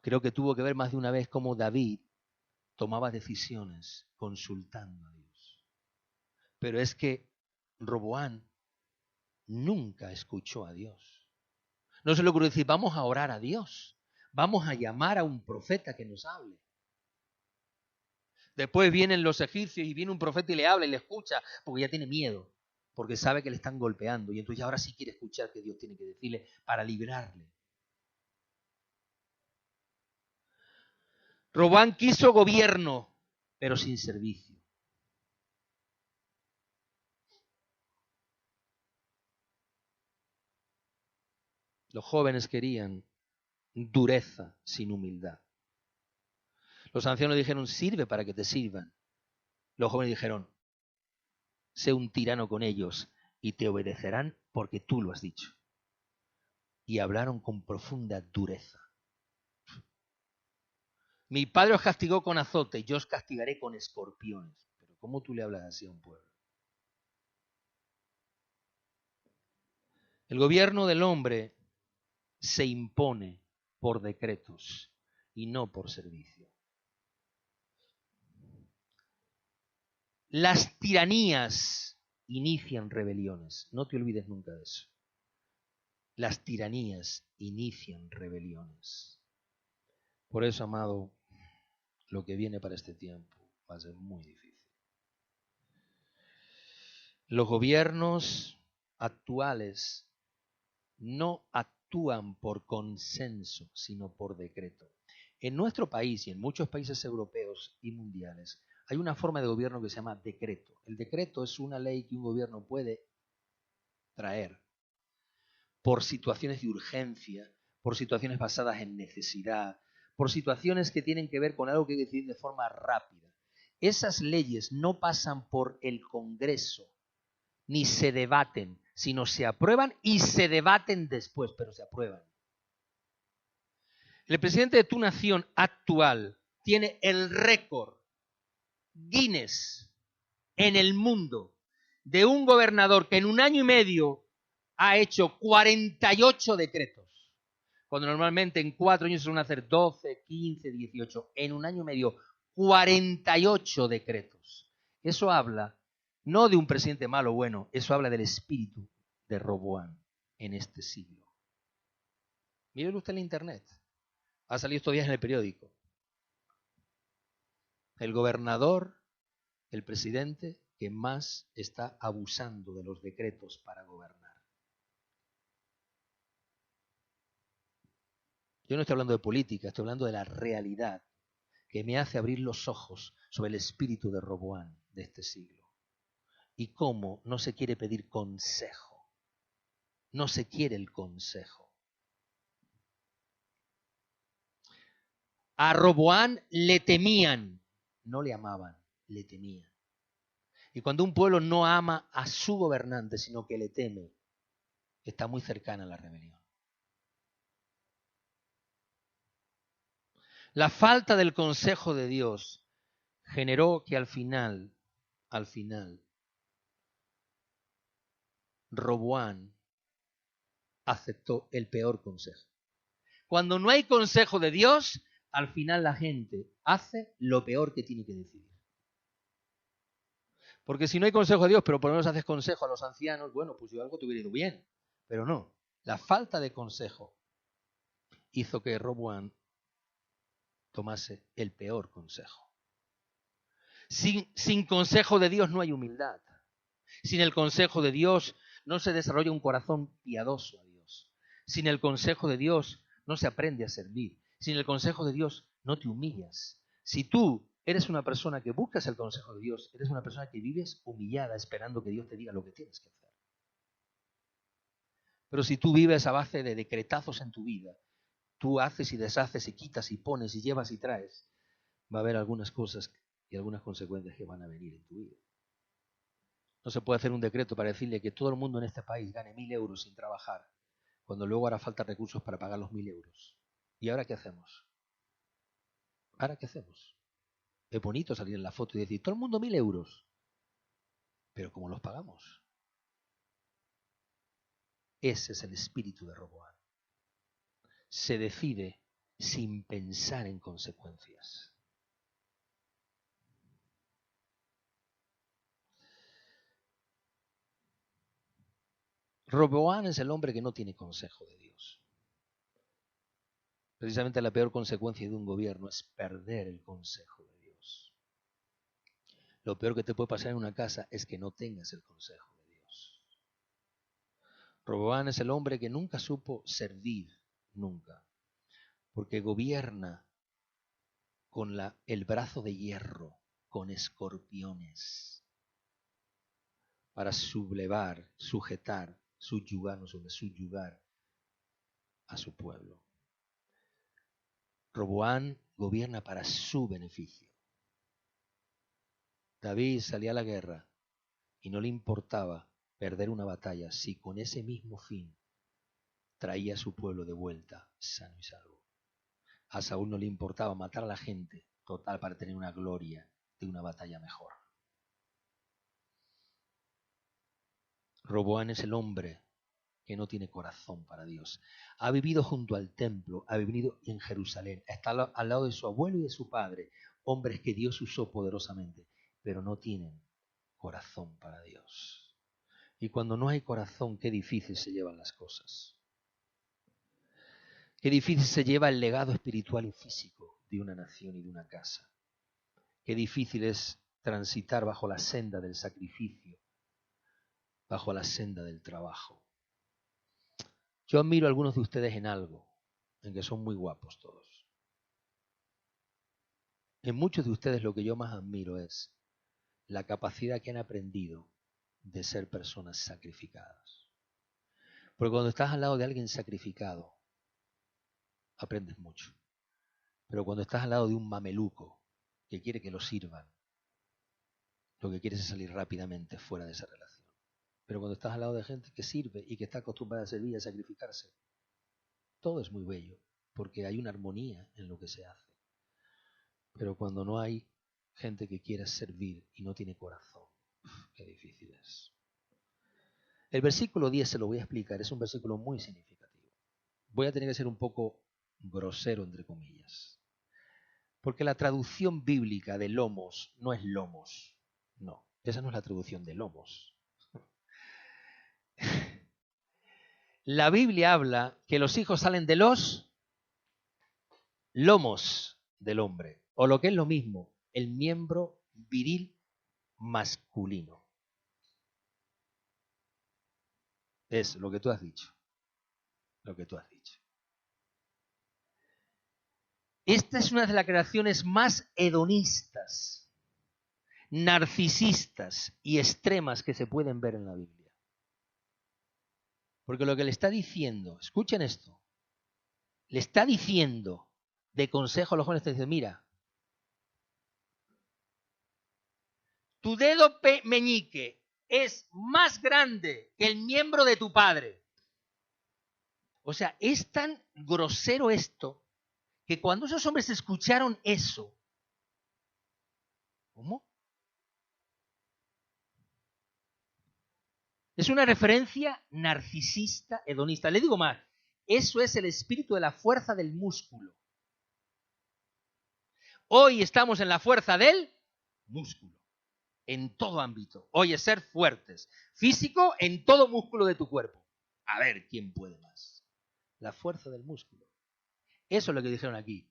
Speaker 1: creo que tuvo que ver más de una vez cómo David tomaba decisiones consultando a Dios. Pero es que Roboán nunca escuchó a Dios. No se le ocurrió decir, vamos a orar a Dios. Vamos a llamar a un profeta que nos hable. Después vienen los egipcios y viene un profeta y le habla y le escucha porque ya tiene miedo, porque sabe que le están golpeando y entonces ahora sí quiere escuchar que Dios tiene que decirle para librarle. Roboán quiso gobierno, pero sin servicio. Los jóvenes querían dureza sin humildad. Los ancianos dijeron, sirve para que te sirvan. Los jóvenes dijeron, sé un tirano con ellos y te obedecerán porque tú lo has dicho. Y hablaron con profunda dureza. Mi padre os castigó con azote, yo os castigaré con escorpiones. Pero ¿cómo tú le hablas así a un pueblo? El gobierno del hombre se impone por decretos y no por servicio. Las tiranías inician rebeliones. No te olvides nunca de eso. Las tiranías inician rebeliones. Por eso, amado, lo que viene para este tiempo va a ser muy difícil. Los gobiernos actuales no actúan por consenso, sino por decreto. En nuestro país y en muchos países europeos y mundiales hay una forma de gobierno que se llama decreto. El decreto es una ley que un gobierno puede traer por situaciones de urgencia, por situaciones basadas en necesidad, por situaciones que tienen que ver con algo que hay que decidir de forma rápida. Esas leyes no pasan por el Congreso, ni se debaten, sino se aprueban y se debaten después, pero se aprueban. El presidente de tu nación actual tiene el récord Guinness en el mundo de un gobernador que en un año y medio ha hecho 48 decretos, cuando normalmente en 4 años se suelen hacer 12, 15, 18. En un año y medio, 48 decretos. Eso habla no de un presidente malo o bueno, eso habla del espíritu de Roboán en este siglo. Mírelo usted en internet. Ha salido estos días en el periódico. El gobernador, el presidente que más está abusando de los decretos para gobernar. Yo no estoy hablando de política, estoy hablando de la realidad que me hace abrir los ojos sobre el espíritu de Roboán de este siglo. Y cómo no se quiere pedir consejo. No se quiere el consejo. A Roboán le temían, no le amaban, le temían. Y cuando un pueblo no ama a su gobernante, sino que le teme, está muy cercana a la rebelión. La falta del consejo de Dios generó que al final, Roboán aceptó el peor consejo. Cuando no hay consejo de Dios, al final la gente hace lo peor que tiene que decidir. Porque si no hay consejo de Dios, pero por lo menos haces consejo a los ancianos, bueno, pues yo algo te hubiera ido bien. Pero no, la falta de consejo hizo que Roboán tomase el peor consejo. Sin consejo de Dios no hay humildad. Sin el consejo de Dios no se desarrolla un corazón piadoso a Dios. Sin el consejo de Dios no se aprende a servir. Sin el consejo de Dios no te humillas. Si tú eres una persona que buscas el consejo de Dios, eres una persona que vives humillada esperando que Dios te diga lo que tienes que hacer. Pero si tú vives a base de decretazos en tu vida, tú haces y deshaces y quitas y pones y llevas y traes, va a haber algunas cosas y algunas consecuencias que van a venir en tu vida. No se puede hacer un decreto para decirle que todo el mundo en este país gane 1.000 euros sin trabajar, cuando luego hará falta recursos para pagar los 1.000 euros. ¿Y ahora qué hacemos? ¿Ahora qué hacemos? Es bonito salir en la foto y decir, todo el mundo 1.000 euros. Pero ¿cómo los pagamos? Ese es el espíritu de Roboam. Se decide sin pensar en consecuencias. Roboam es el hombre que no tiene consejo de Dios. Precisamente la peor consecuencia de un gobierno es perder el consejo de Dios. Lo peor que te puede pasar en una casa es que no tengas el consejo de Dios. Roboam es el hombre que nunca supo servir, nunca, porque gobierna con el brazo de hierro, con escorpiones, para sublevar, sujetar, subyugar a su pueblo. Roboam gobierna para su beneficio. David salía a la guerra y no le importaba perder una batalla si con ese mismo fin traía a su pueblo de vuelta sano y salvo. A Saúl no le importaba matar a la gente, total, para tener una gloria de una batalla mejor. Roboam es el hombre que no tiene corazón para Dios. Ha vivido junto al templo, ha vivido en Jerusalén, está al lado de su abuelo y de su padre, hombres que Dios usó poderosamente, pero no tienen corazón para Dios. Y cuando no hay corazón, qué difícil se llevan las cosas. Qué difícil se lleva el legado espiritual y físico de una nación y de una casa. Qué difícil es transitar bajo la senda del sacrificio, bajo la senda del trabajo. Yo admiro a algunos de ustedes en algo, en que son muy guapos todos. En muchos de ustedes lo que yo más admiro es la capacidad que han aprendido de ser personas sacrificadas. Porque cuando estás al lado de alguien sacrificado, aprendes mucho. Pero cuando estás al lado de un mameluco que quiere que lo sirvan, lo que quieres es salir rápidamente fuera de esa relación. Pero cuando estás al lado de gente que sirve y que está acostumbrada a servir y a sacrificarse, todo es muy bello, porque hay una armonía en lo que se hace. Pero cuando no hay gente que quiera servir y no tiene corazón, qué difícil es. El versículo 10 se lo voy a explicar, es un versículo muy significativo. Voy a tener que ser un poco grosero, entre comillas. Porque la traducción bíblica de lomos no es lomos. No, esa no es la traducción de lomos. La Biblia habla que los hijos salen de los lomos del hombre, o lo que es lo mismo, el miembro viril masculino. Es lo que tú has dicho. Lo que tú has dicho. Esta es una de las creaciones más hedonistas, narcisistas y extremas que se pueden ver en la Biblia. Porque lo que le está diciendo, escuchen esto, le está diciendo de consejo a los jóvenes, está diciendo, mira, tu dedo meñique es más grande que el miembro de tu padre. O sea, es tan grosero esto que cuando esos hombres escucharon eso, ¿cómo? Es una referencia narcisista, hedonista. Le digo más, eso es el espíritu de la fuerza del músculo. Hoy estamos en la fuerza del músculo, en todo ámbito. Hoy es ser fuertes, físico en todo músculo de tu cuerpo. A ver quién puede más. La fuerza del músculo. Eso es lo que dijeron aquí.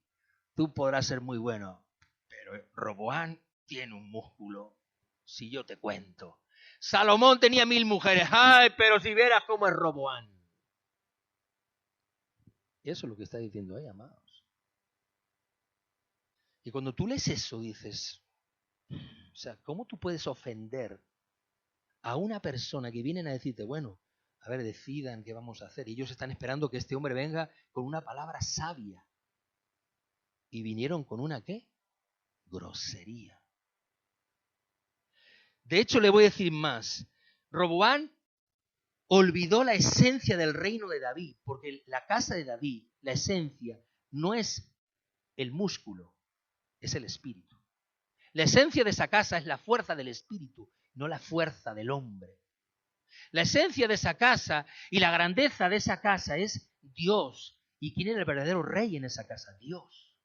Speaker 1: Tú podrás ser muy bueno, pero Roboam
Speaker 2: tiene un músculo, si yo te cuento. Salomón tenía 1000 mujeres. ¡Ay, pero si vieras cómo es Roboán!
Speaker 1: Eso es lo que está diciendo ahí, amados.
Speaker 2: Y cuando tú lees eso dices, o sea, ¿cómo tú puedes ofender a una persona que vienen a decirte, bueno, a ver, decidan qué vamos a hacer? Y ellos están esperando que este hombre venga con una palabra sabia. Y vinieron con una, ¿qué? Grosería. De hecho, le voy a decir más. Roboán olvidó la esencia del reino de David, porque la casa de David, la esencia, no es el músculo, es el espíritu. La esencia de esa casa es la fuerza del espíritu, no la fuerza del hombre. La esencia de esa casa y la grandeza de esa casa es Dios. ¿Y quién era el verdadero rey en esa casa? Dios.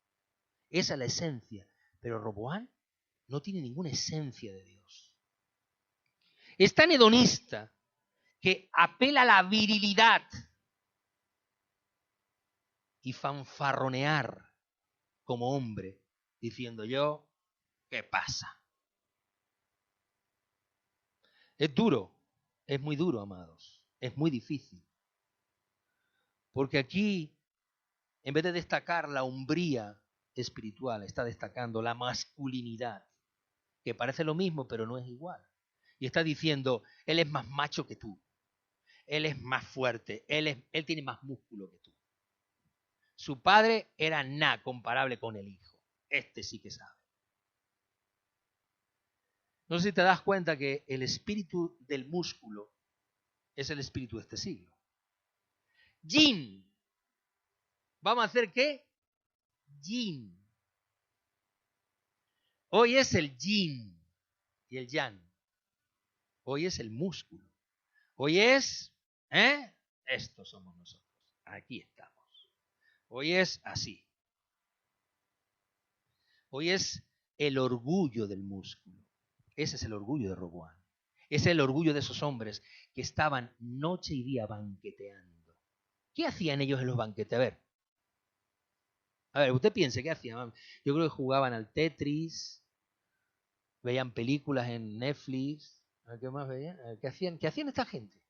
Speaker 2: Esa es la esencia. Pero Roboán no tiene ninguna esencia de Dios. Es tan hedonista que apela a la virilidad y fanfarronear como hombre, diciendo yo, ¿qué pasa? Es duro, es muy duro, amados, es muy difícil. Porque aquí, en vez de destacar la hombría espiritual, está destacando la masculinidad, que parece lo mismo, pero no es igual. Y está diciendo, él es más macho que tú, él es más fuerte, él tiene más músculo que tú. Su padre era nada comparable con el hijo. Este sí que sabe. No sé si te das cuenta que el espíritu del músculo es el espíritu de este siglo. Yin. ¿Vamos a hacer qué? Yin. Hoy es el yin y el yang. Hoy es el músculo. Hoy es, estos somos nosotros. Aquí estamos. Hoy es así. Hoy es el orgullo del músculo. Ese es el orgullo de Roboán. Ese es el orgullo de esos hombres que estaban noche y día banqueteando. ¿Qué hacían ellos en los banquetes? A ver, usted piense, ¿qué hacían? Yo creo que jugaban al Tetris, veían películas en Netflix. ¿Qué más veían? ¿Qué hacían esta gente?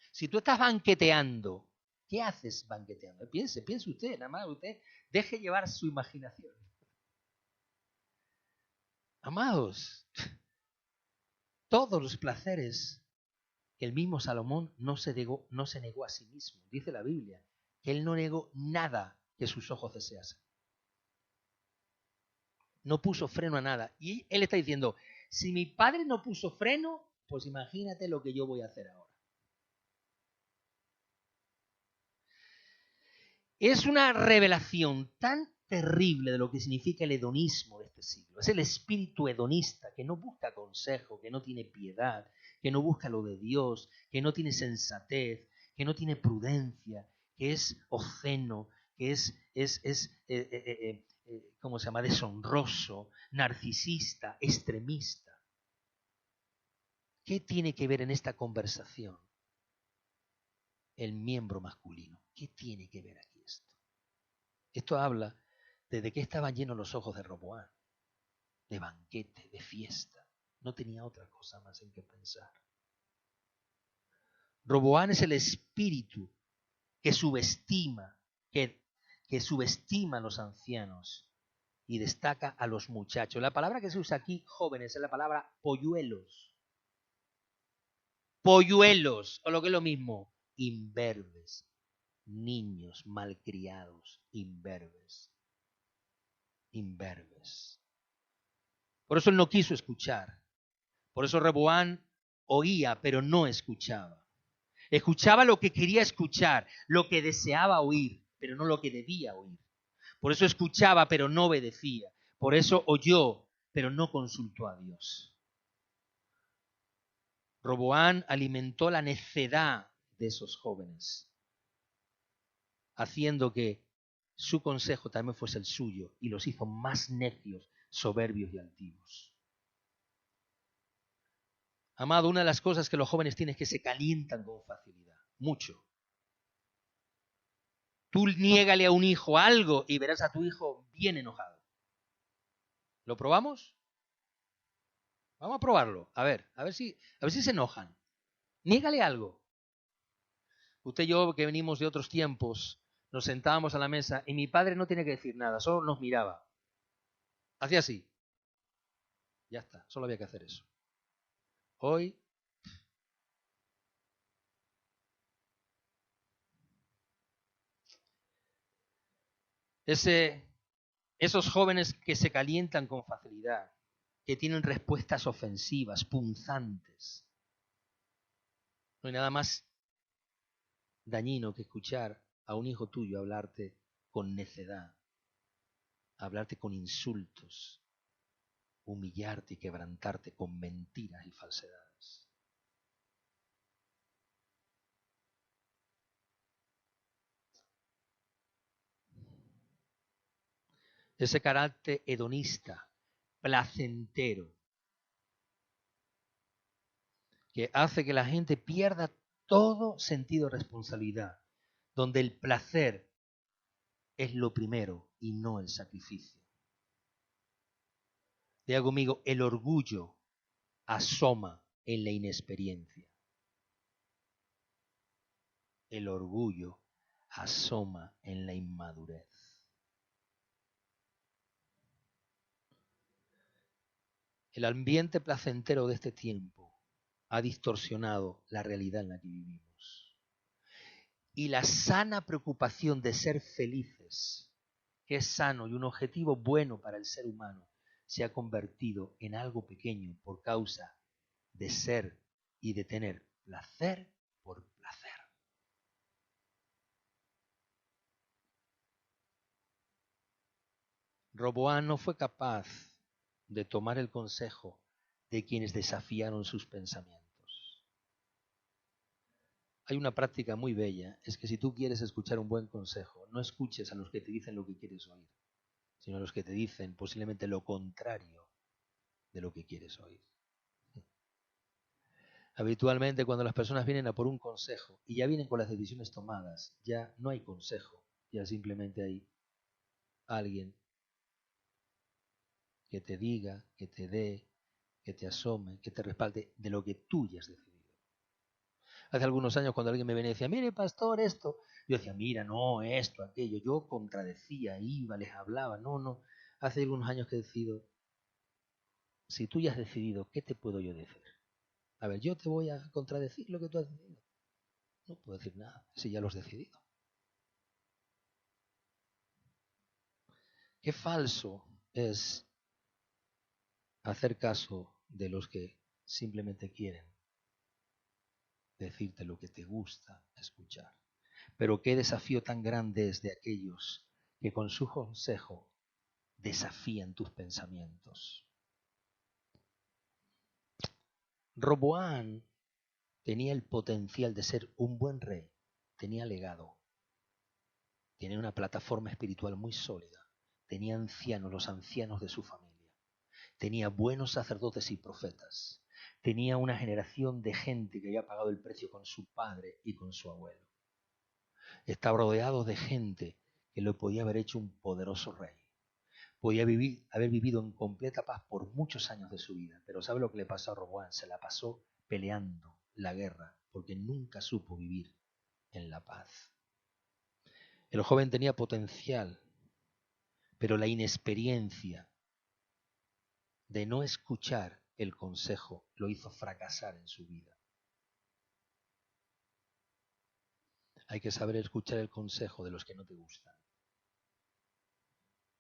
Speaker 2: Si tú estás banqueteando, ¿qué haces banqueteando? Piense usted, nada más usted deje llevar su imaginación. Amados, todos los placeres que el mismo Salomón no se negó a sí mismo. Dice la Biblia que él no negó nada que sus ojos deseasen. No puso freno a nada. Y él está diciendo, si mi padre no puso freno, pues imagínate lo que yo voy a hacer ahora. Es una revelación tan terrible de lo que significa el hedonismo de este siglo. Es el espíritu hedonista que no busca consejo, que no tiene piedad, que no busca lo de Dios, que no tiene sensatez, que no tiene prudencia, que es obsceno, que es ¿cómo se llama? Deshonroso, narcisista, extremista. ¿Qué tiene que ver en esta conversación el miembro masculino? ¿Qué tiene que ver aquí esto? Esto habla de qué estaban llenos los ojos de Roboán, de banquete, de fiesta. No tenía otra cosa más en que pensar. Roboán es el espíritu que subestima, que subestima a los ancianos y destaca a los muchachos. La palabra que se usa aquí, jóvenes, es la palabra polluelos. Polluelos, o lo que es lo mismo, imberbes, niños malcriados, imberbes. Por eso él no quiso escuchar. Por eso Roboán oía, pero no escuchaba. Escuchaba lo que quería escuchar, lo que deseaba oír, pero no lo que debía oír. Por eso escuchaba, pero no obedecía. Por eso oyó, pero no consultó a Dios. Roboán alimentó la necedad de esos jóvenes, haciendo que su consejo también fuese el suyo y los hizo más necios, soberbios y altivos. Amado, una de las cosas que los jóvenes tienen es que se calientan con facilidad, mucho. Tú niégale a un hijo algo y verás a tu hijo bien enojado. ¿Lo probamos? Vamos a probarlo. A ver si se enojan. Niégale algo. Usted y yo, que venimos de otros tiempos, nos sentábamos a la mesa y mi padre no tenía que decir nada, solo nos miraba. Hacía así. Ya está, solo había que hacer eso. Hoy, esos jóvenes que se calientan con facilidad, que tienen respuestas ofensivas, punzantes. No hay nada más dañino que escuchar a un hijo tuyo hablarte con necedad, hablarte con insultos, humillarte y quebrantarte con mentiras y falsedades. Ese carácter hedonista, placentero, que hace que la gente pierda todo sentido de responsabilidad, donde el placer es lo primero y no el sacrificio. Diga conmigo, el orgullo asoma en la inexperiencia. El orgullo asoma en la inmadurez. El ambiente placentero de este tiempo ha distorsionado la realidad en la que vivimos. Y la sana preocupación de ser felices, que es sano y un objetivo bueno para el ser humano, se ha convertido en algo pequeño por causa de ser y de tener placer por placer. Roboán no fue capaz de tomar el consejo de quienes desafiaron sus pensamientos. Hay una práctica muy bella, es que si tú quieres escuchar un buen consejo, no escuches a los que te dicen lo que quieres oír, sino a los que te dicen posiblemente lo contrario de lo que quieres oír. Habitualmente cuando las personas vienen a por un consejo y ya vienen con las decisiones tomadas, ya no hay consejo, ya simplemente hay alguien que te diga, que te dé, que te asome, que te respalde de lo que tú ya has decidido. Hace algunos años cuando alguien me venía y decía, mire pastor, esto, yo decía, mira, no, esto, aquello, yo contradecía, iba, les hablaba, no. Hace algunos años que he decidido, si tú ya has decidido, ¿qué te puedo yo decir? A ver, yo te voy a contradecir lo que tú has decidido. No puedo decir nada, si ya lo has decidido. Qué falso es hacer caso de los que simplemente quieren decirte lo que te gusta escuchar. Pero qué desafío tan grande es de aquellos que con su consejo desafían tus pensamientos. Roboán tenía el potencial de ser un buen rey, tenía legado, tenía una plataforma espiritual muy sólida, tenía ancianos, los ancianos de su familia, tenía buenos sacerdotes y profetas, tenía una generación de gente que había pagado el precio con su padre y con su abuelo. Estaba rodeado de gente que lo podía haber hecho un poderoso rey. Podía haber vivido en completa paz por muchos años de su vida, pero ¿sabe lo que le pasó a Roboán? Se la pasó peleando la guerra porque nunca supo vivir en la paz. El joven tenía potencial, pero la inexperiencia de no escuchar el consejo lo hizo fracasar en su vida. Hay que saber escuchar el consejo de los que no te gustan.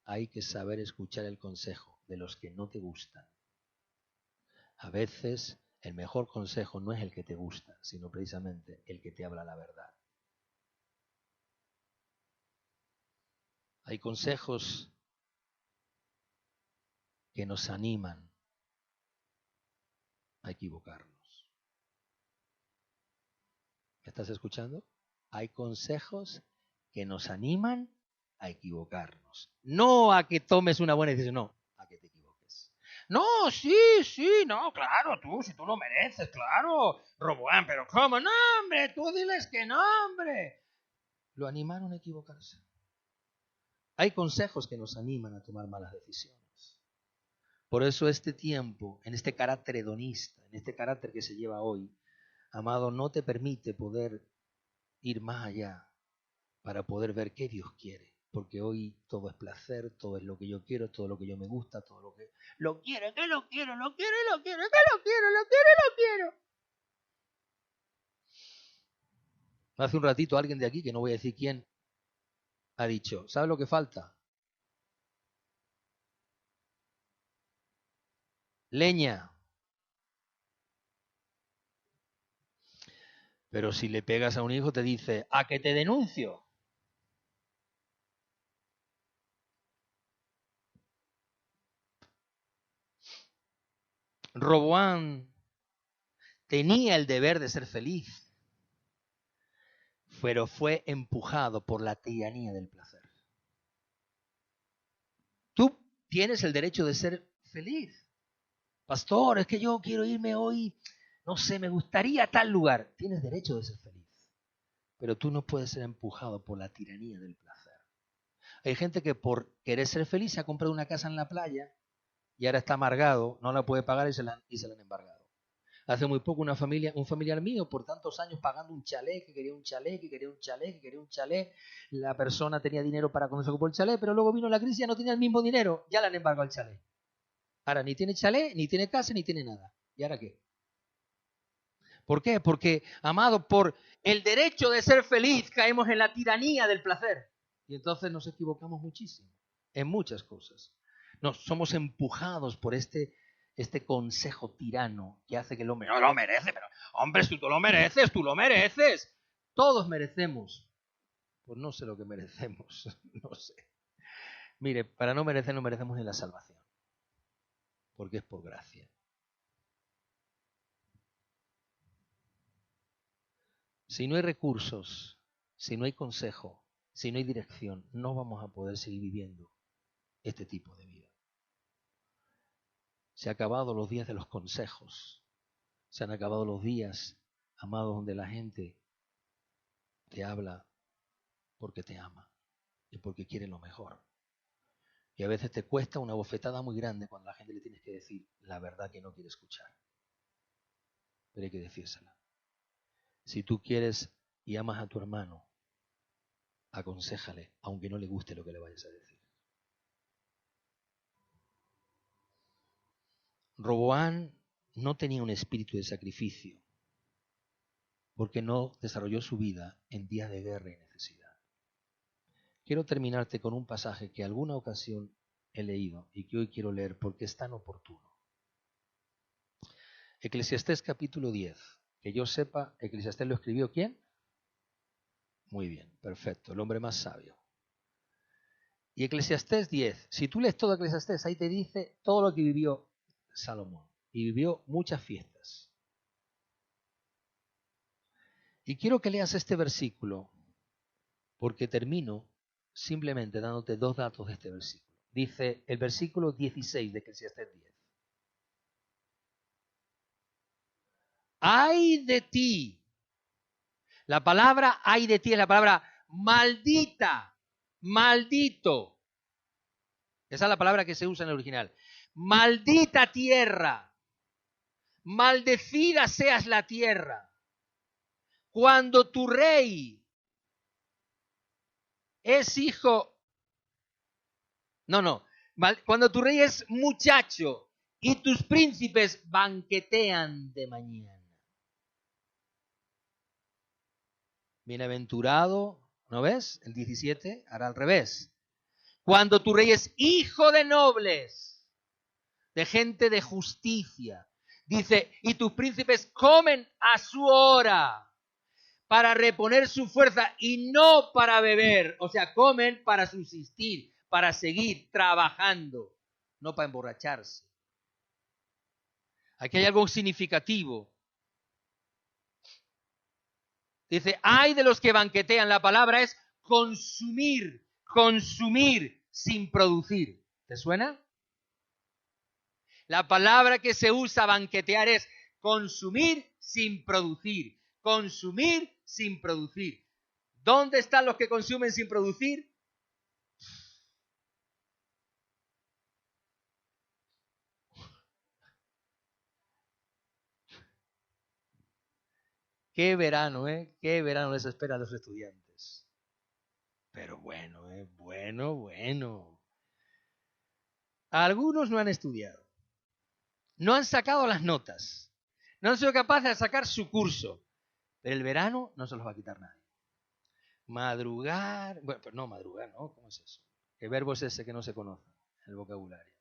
Speaker 2: Hay que saber escuchar el consejo de los que no te gustan. A veces el mejor consejo no es el que te gusta, sino precisamente el que te habla la verdad. Hay consejos que nos animan a equivocarnos. ¿Me estás escuchando? Hay consejos que nos animan a equivocarnos. No a que tomes una buena decisión, no, a que te equivoques. No, sí, no, claro, si tú lo mereces, claro, Roboán, pero ¿cómo? No, hombre, tú diles que no, hombre. Lo animaron a equivocarse. Hay consejos que nos animan a tomar malas decisiones. Por eso este tiempo, en este carácter hedonista, en este carácter que se lleva hoy, amado, no te permite poder ir más allá para poder ver qué Dios quiere. Porque hoy todo es placer, todo es lo que yo quiero, todo lo que yo me gusta, todo lo que... Lo quiero, que lo quiero, lo quiero, lo quiero, que lo quiero, lo quiero, lo quiero. Hace un ratito alguien de aquí, que no voy a decir quién, ha dicho, ¿sabes lo que falta? Leña. Pero si le pegas a un hijo te dice, ¿a que te denuncio? Roboán tenía el deber de ser feliz, pero fue empujado por la tiranía del placer. Tú tienes el derecho de ser feliz. Pastor, es que yo quiero irme hoy, no sé, me gustaría a tal lugar. Tienes derecho de ser feliz, pero tú no puedes ser empujado por la tiranía del placer. Hay gente que por querer ser feliz se ha comprado una casa en la playa y ahora está amargado, no la puede pagar y se la han embargado. Hace muy poco un familiar mío, por tantos años pagando un chalet, que quería un chalet, que quería un chalet, que quería un chalet. La persona tenía dinero para cuando se ocupó el chalet, pero luego vino la crisis y ya no tenía el mismo dinero, ya le han embargado el chalet. Ahora ni tiene chalet, ni tiene casa, ni tiene nada. ¿Y ahora qué? ¿Por qué? Porque, amado, por el derecho de ser feliz caemos en la tiranía del placer. Y entonces nos equivocamos muchísimo, en muchas cosas. Nos somos empujados por este consejo tirano que hace que el hombre no lo merece, pero hombre, tú lo mereces, tú lo mereces. Todos merecemos. Pues no sé lo que merecemos, no sé. Mire, para no merecer no merecemos ni la salvación, porque es por gracia. Si no hay recursos, si no hay consejo, si no hay dirección, no vamos a poder seguir viviendo este tipo de vida. Se han acabado los días de los consejos. Se han acabado los días, amados, donde la gente te habla porque te ama y porque quiere lo mejor. Y a veces te cuesta una bofetada muy grande cuando a la gente le tienes que decir la verdad que no quiere escuchar. Pero hay que decírsela. Si tú quieres y amas a tu hermano, aconséjale, aunque no le guste lo que le vayas a decir. Roboán no tenía un espíritu de sacrificio porque no desarrolló su vida en días de guerra y necesidad. Quiero terminarte con un pasaje que alguna ocasión he leído y que hoy quiero leer porque es tan oportuno. Eclesiastés capítulo 10. Que yo sepa, Eclesiastés lo escribió ¿quién? Muy bien, perfecto, el hombre más sabio. Y Eclesiastés 10, si tú lees todo Eclesiastés, ahí te dice todo lo que vivió Salomón. Y vivió muchas fiestas. Y quiero que leas este versículo, porque termino simplemente dándote dos datos de este versículo. Dice el versículo 16 de Eclesiastés 10. ¡Ay de ti! La palabra ay de ti es la palabra maldita, maldito. Esa es la palabra que se usa en el original. Maldita tierra, maldecida seas la tierra, cuando tu rey es hijo, cuando tu rey es muchacho y tus príncipes banquetean de mañana. Bienaventurado, ¿no ves? El 17 hará al revés. Cuando tu rey es hijo de nobles, de gente de justicia, dice, y tus príncipes comen a su hora para reponer su fuerza y no para beber. O sea, comen para subsistir, para seguir trabajando, no para emborracharse. Aquí hay algo significativo. Dice, ay de los que banquetean. La palabra es consumir, consumir sin producir. ¿Te suena? La palabra que se usa banquetear es consumir sin producir. Consumir sin producir. ¿Dónde están los que consumen sin producir? Qué verano, ¿eh? Qué verano les espera a los estudiantes. Pero bueno, bueno. Algunos no han estudiado. No han sacado las notas. No han sido capaces de sacar su curso. Pero el verano no se los va a quitar nadie. Madrugar. Bueno, pero no madrugar, ¿no? ¿Cómo es eso? ¿Qué verbo es ese que no se conoce en el vocabulario?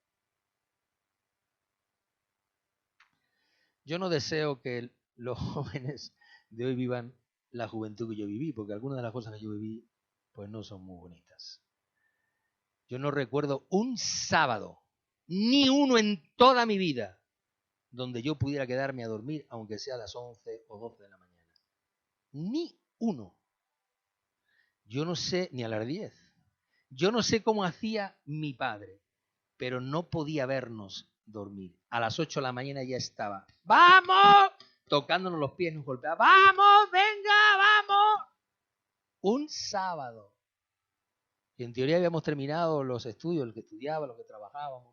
Speaker 2: Yo no deseo que los jóvenes de hoy vivan la juventud que yo viví, porque algunas de las cosas que yo viví, pues no son muy bonitas. Yo no recuerdo un sábado, ni uno en toda mi vida, donde yo pudiera quedarme a dormir, aunque sea a las 11 o 12 de la mañana. Ni uno. Yo no sé, ni a las 10. Yo no sé cómo hacía mi padre, pero no podía vernos dormir. A las 8 de la mañana ya estaba. ¡Vamos! Tocándonos los pies, nos golpeaba. ¡Vamos! ¡Venga! ¡Vamos! Un sábado. Y en teoría habíamos terminado los estudios, los que estudiaba, los que trabajábamos.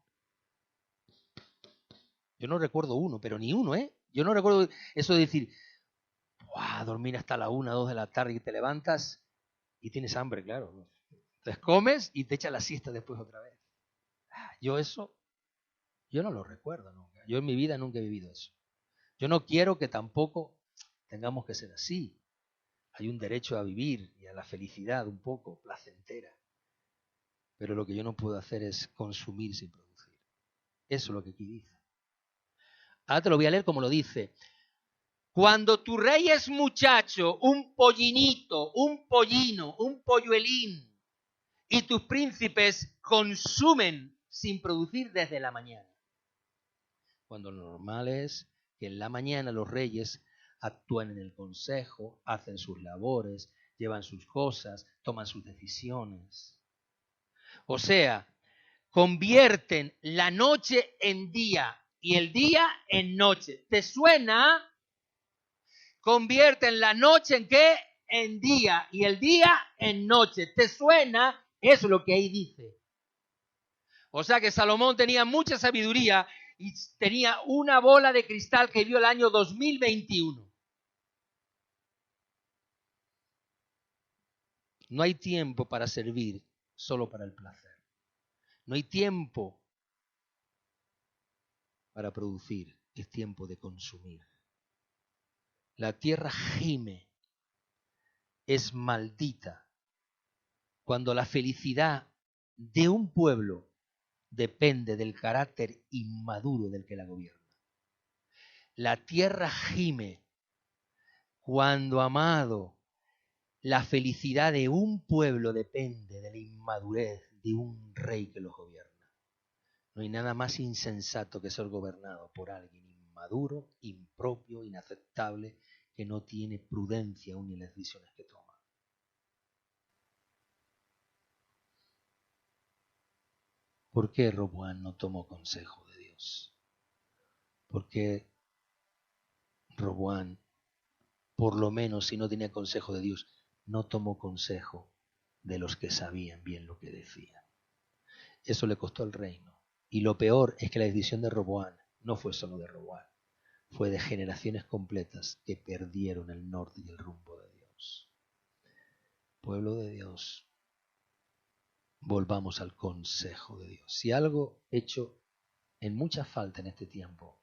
Speaker 2: Yo no recuerdo uno, pero ni uno, ¿eh? Yo no recuerdo eso de decir, ¡buah! Dormir hasta la 1, 2 de la tarde y te levantas y tienes hambre, claro. Entonces comes y te echas la siesta después otra vez. Yo no lo recuerdo nunca. Yo en mi vida nunca he vivido eso. Yo no quiero que tampoco tengamos que ser así. Hay un derecho a vivir y a la felicidad un poco placentera. Pero lo que yo no puedo hacer es consumir sin producir. Eso es lo que aquí dice. Ahora te lo voy a leer como lo dice. Cuando tu rey es muchacho, un pollinito, un pollino, un polluelín, y tus príncipes consumen sin producir desde la mañana. Cuando lo normal es que en la mañana los reyes actúan en el consejo, hacen sus labores, llevan sus cosas, toman sus decisiones. O sea, convierten la noche en día y el día en noche. ¿Te suena? Convierten la noche en qué? En día y el día en noche. ¿Te suena? Eso es lo que ahí dice. O sea que Salomón tenía mucha sabiduría y tenía una bola de cristal que vio el año 2021. No hay tiempo para servir, solo para el placer. No hay tiempo para producir, es tiempo de consumir. La tierra gime, es maldita, cuando la felicidad de un pueblo depende del carácter inmaduro del que la gobierna. La tierra gime cuando, amado, la felicidad de un pueblo depende de la inmadurez de un rey que los gobierna. No hay nada más insensato que ser gobernado por alguien inmaduro, impropio, inaceptable, que no tiene prudencia aún en las decisiones que toma. ¿Por qué Roboam no tomó consejo de Dios? ¿Por qué Roboam, por lo menos si no tenía consejo de Dios, no tomó consejo de los que sabían bien lo que decían? Eso le costó el reino. Y lo peor es que la decisión de Roboam no fue solo de Roboam, fue de generaciones completas que perdieron el norte y el rumbo de Dios. Pueblo de Dios, volvamos al consejo de Dios. Si algo hecho en mucha falta en este tiempo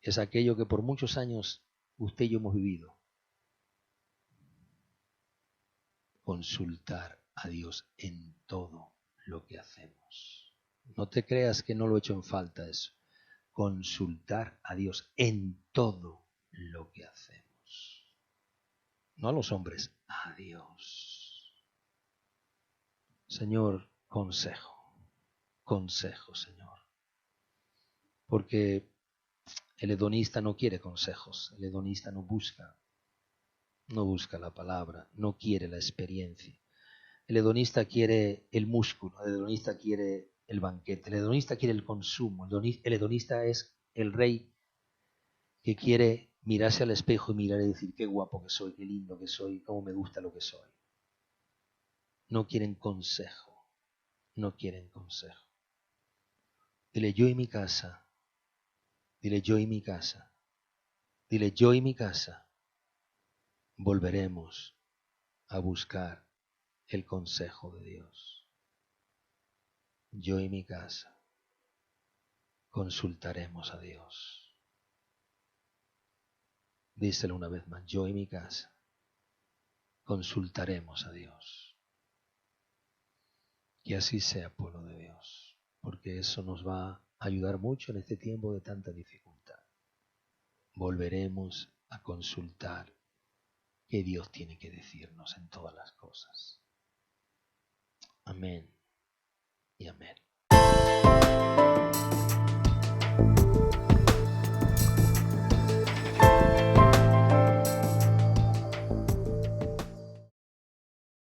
Speaker 2: es aquello que por muchos años usted y yo hemos vivido: consultar a Dios en todo lo que hacemos. No te creas que no lo he hecho en falta eso. Consultar a Dios en todo lo que hacemos. No a los hombres, a Dios. Señor, consejo, Señor. Porque el hedonista no quiere consejos, el hedonista no busca la palabra, no quiere la experiencia. El hedonista quiere el músculo, el hedonista quiere el banquete, el hedonista quiere el consumo, el hedonista es el rey que quiere mirarse al espejo y mirar y decir qué guapo que soy, qué lindo que soy, cómo me gusta lo que soy. No quieren consejo, no quieren consejo. Dile yo y mi casa, dile yo y mi casa, dile yo y mi casa
Speaker 1: volveremos a buscar el consejo de Dios. Yo y mi casa consultaremos a Dios. Díselo una vez más, yo y mi casa consultaremos a Dios. Que así sea, pueblo de Dios, porque eso nos va a ayudar mucho en este tiempo de tanta dificultad. Volveremos a consultar qué Dios tiene que decirnos en todas las cosas. Amén y amén.